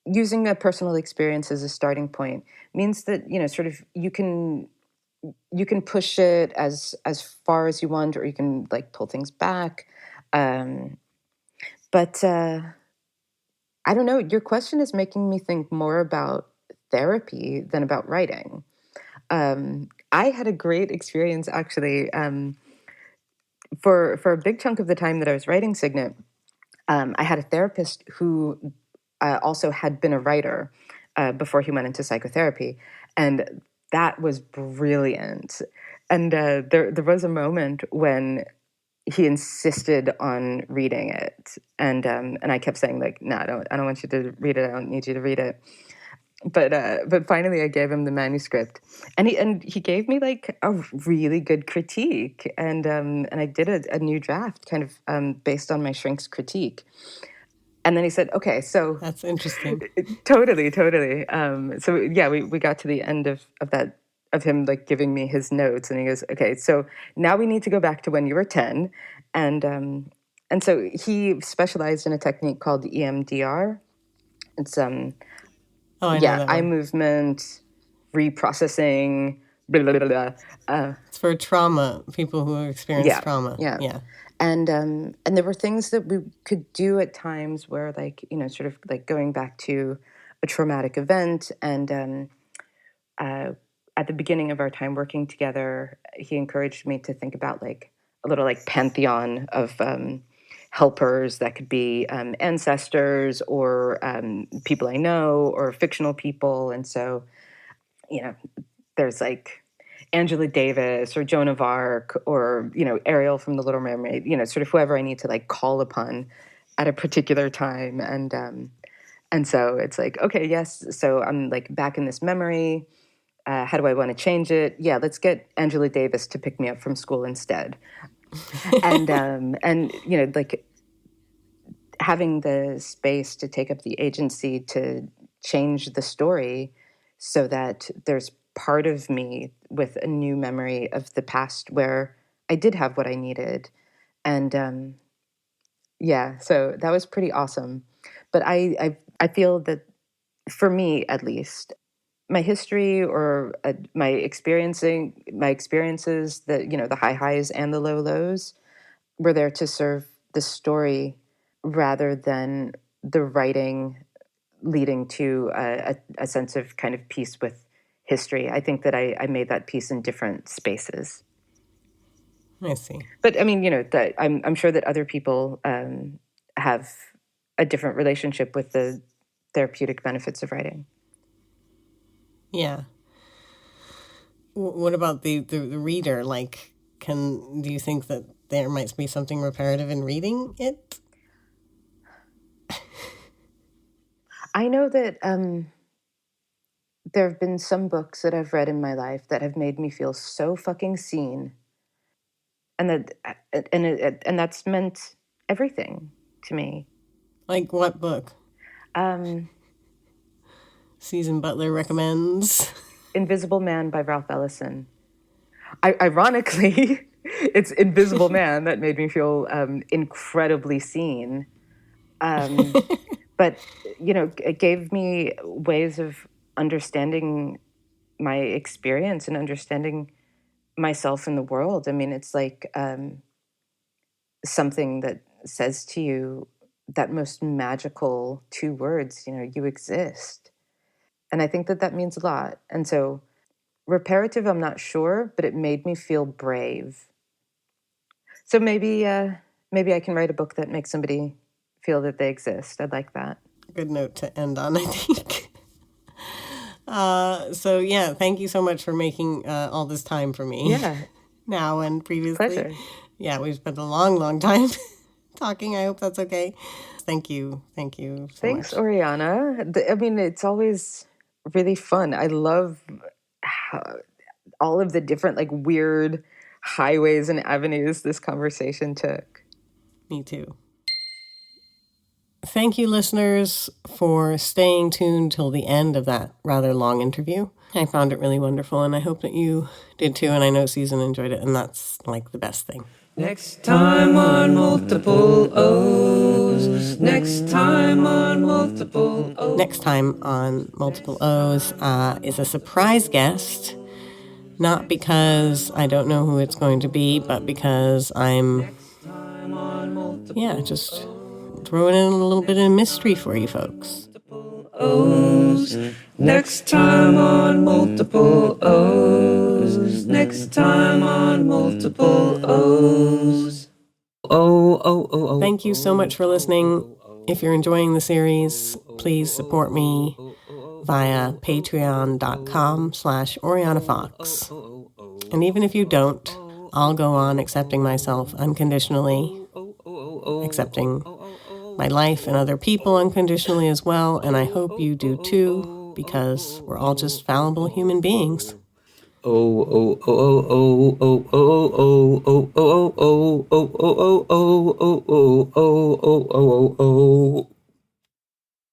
S3: using a personal experience as a starting point means that, sort of you can push it as far as you want, or you can like pull things back. But I don't know. Your question is making me think more about therapy than about writing. I had a great experience actually for a big chunk of the time that I was writing Signet. I had a therapist who also had been a writer before he went into psychotherapy, and that was brilliant. And there was a moment when he insisted on reading it, and I kept saying like, "No, I don't want you to read it. I don't need you to read it." But finally, I gave him the manuscript, and he gave me like a really good critique, and I did a new draft kind of based on my shrink's critique. And then he said, "Okay, so
S2: that's interesting."
S3: Totally. So yeah, we got to the end of that, of him like giving me his notes, and he goes, "Okay, so now we need to go back to when you were 10," and so he specialized in a technique called EMDR. It's eye movement reprocessing. Blah, blah, blah, blah.
S2: It's for trauma, people who experience trauma.
S3: Yeah. And there were things that we could do at times where, like, sort of like going back to a traumatic event. And at the beginning of our time working together, he encouraged me to think about like a little like pantheon of helpers that could be ancestors or people I know or fictional people. And so, there's like Angela Davis or Joan of Arc or, Ariel from The Little Mermaid, sort of whoever I need to like call upon at a particular time. And so it's like, okay, yes. So I'm like back in this memory. How do I want to change it? Yeah, let's get Angela Davis to pick me up from school instead. and like having the space to take up the agency to change the story so that there's part of me with a new memory of the past where I did have what I needed. And so that was pretty awesome. But I feel that for me, at least, my history or my experiences, the the high highs and the low lows were there to serve the story rather than the writing leading to a sense of kind of peace with history. I think that I made that peace in different spaces.
S2: I see.
S3: But I mean, that I'm sure that other people have a different relationship with the therapeutic benefits of writing.
S2: Yeah. What about the reader? Like, do you think that there might be something reparative in reading it?
S3: I know that there have been some books that I've read in my life that have made me feel so fucking seen, and that's meant everything to me.
S2: Like what book? Susan Butler recommends
S3: Invisible Man by Ralph Ellison. Ironically, it's Invisible Man that made me feel incredibly seen. But, it gave me ways of understanding my experience and understanding myself in the world. I mean, it's like something that says to you that most magical two words, you exist. And I think that that means a lot. And so reparative, I'm not sure, but it made me feel brave. So maybe I can write a book that makes somebody feel that they exist. I'd like that.
S2: Good note to end on, I think. So yeah, thank you so much for making all this time for me.
S3: Yeah.
S2: Now and previously.
S3: Pleasure.
S2: Yeah, we've spent a long, long time talking. I hope that's okay. Thank you. Thank you so
S3: Thanks,
S2: much.
S3: Oriana. I mean, it's always really fun. I love all of the different weird highways and avenues this conversation took.
S2: Me too. Thank you, listeners, for staying tuned till the end of that rather long interview. I found it really wonderful, and I hope that you did too, and I know Susan enjoyed it, and that's the best thing.
S1: Next time on Multiple O's. Next time on Multiple O's.
S2: Next time on Multiple O's is a surprise guest, not because I don't know who it's going to be, but because I'm, just throwing in a little bit of mystery for you folks.
S1: O's. Next time on Multiple O's. Next time on Multiple O's. Oh.
S2: Thank you so much for listening. If you're enjoying the series, please support me via patreon.com/Oriana Fox. And even if you don't, I'll go on accepting myself unconditionally, accepting my life and other people unconditionally as well, and I hope you do too, because we're all just fallible human beings.
S1: Oh.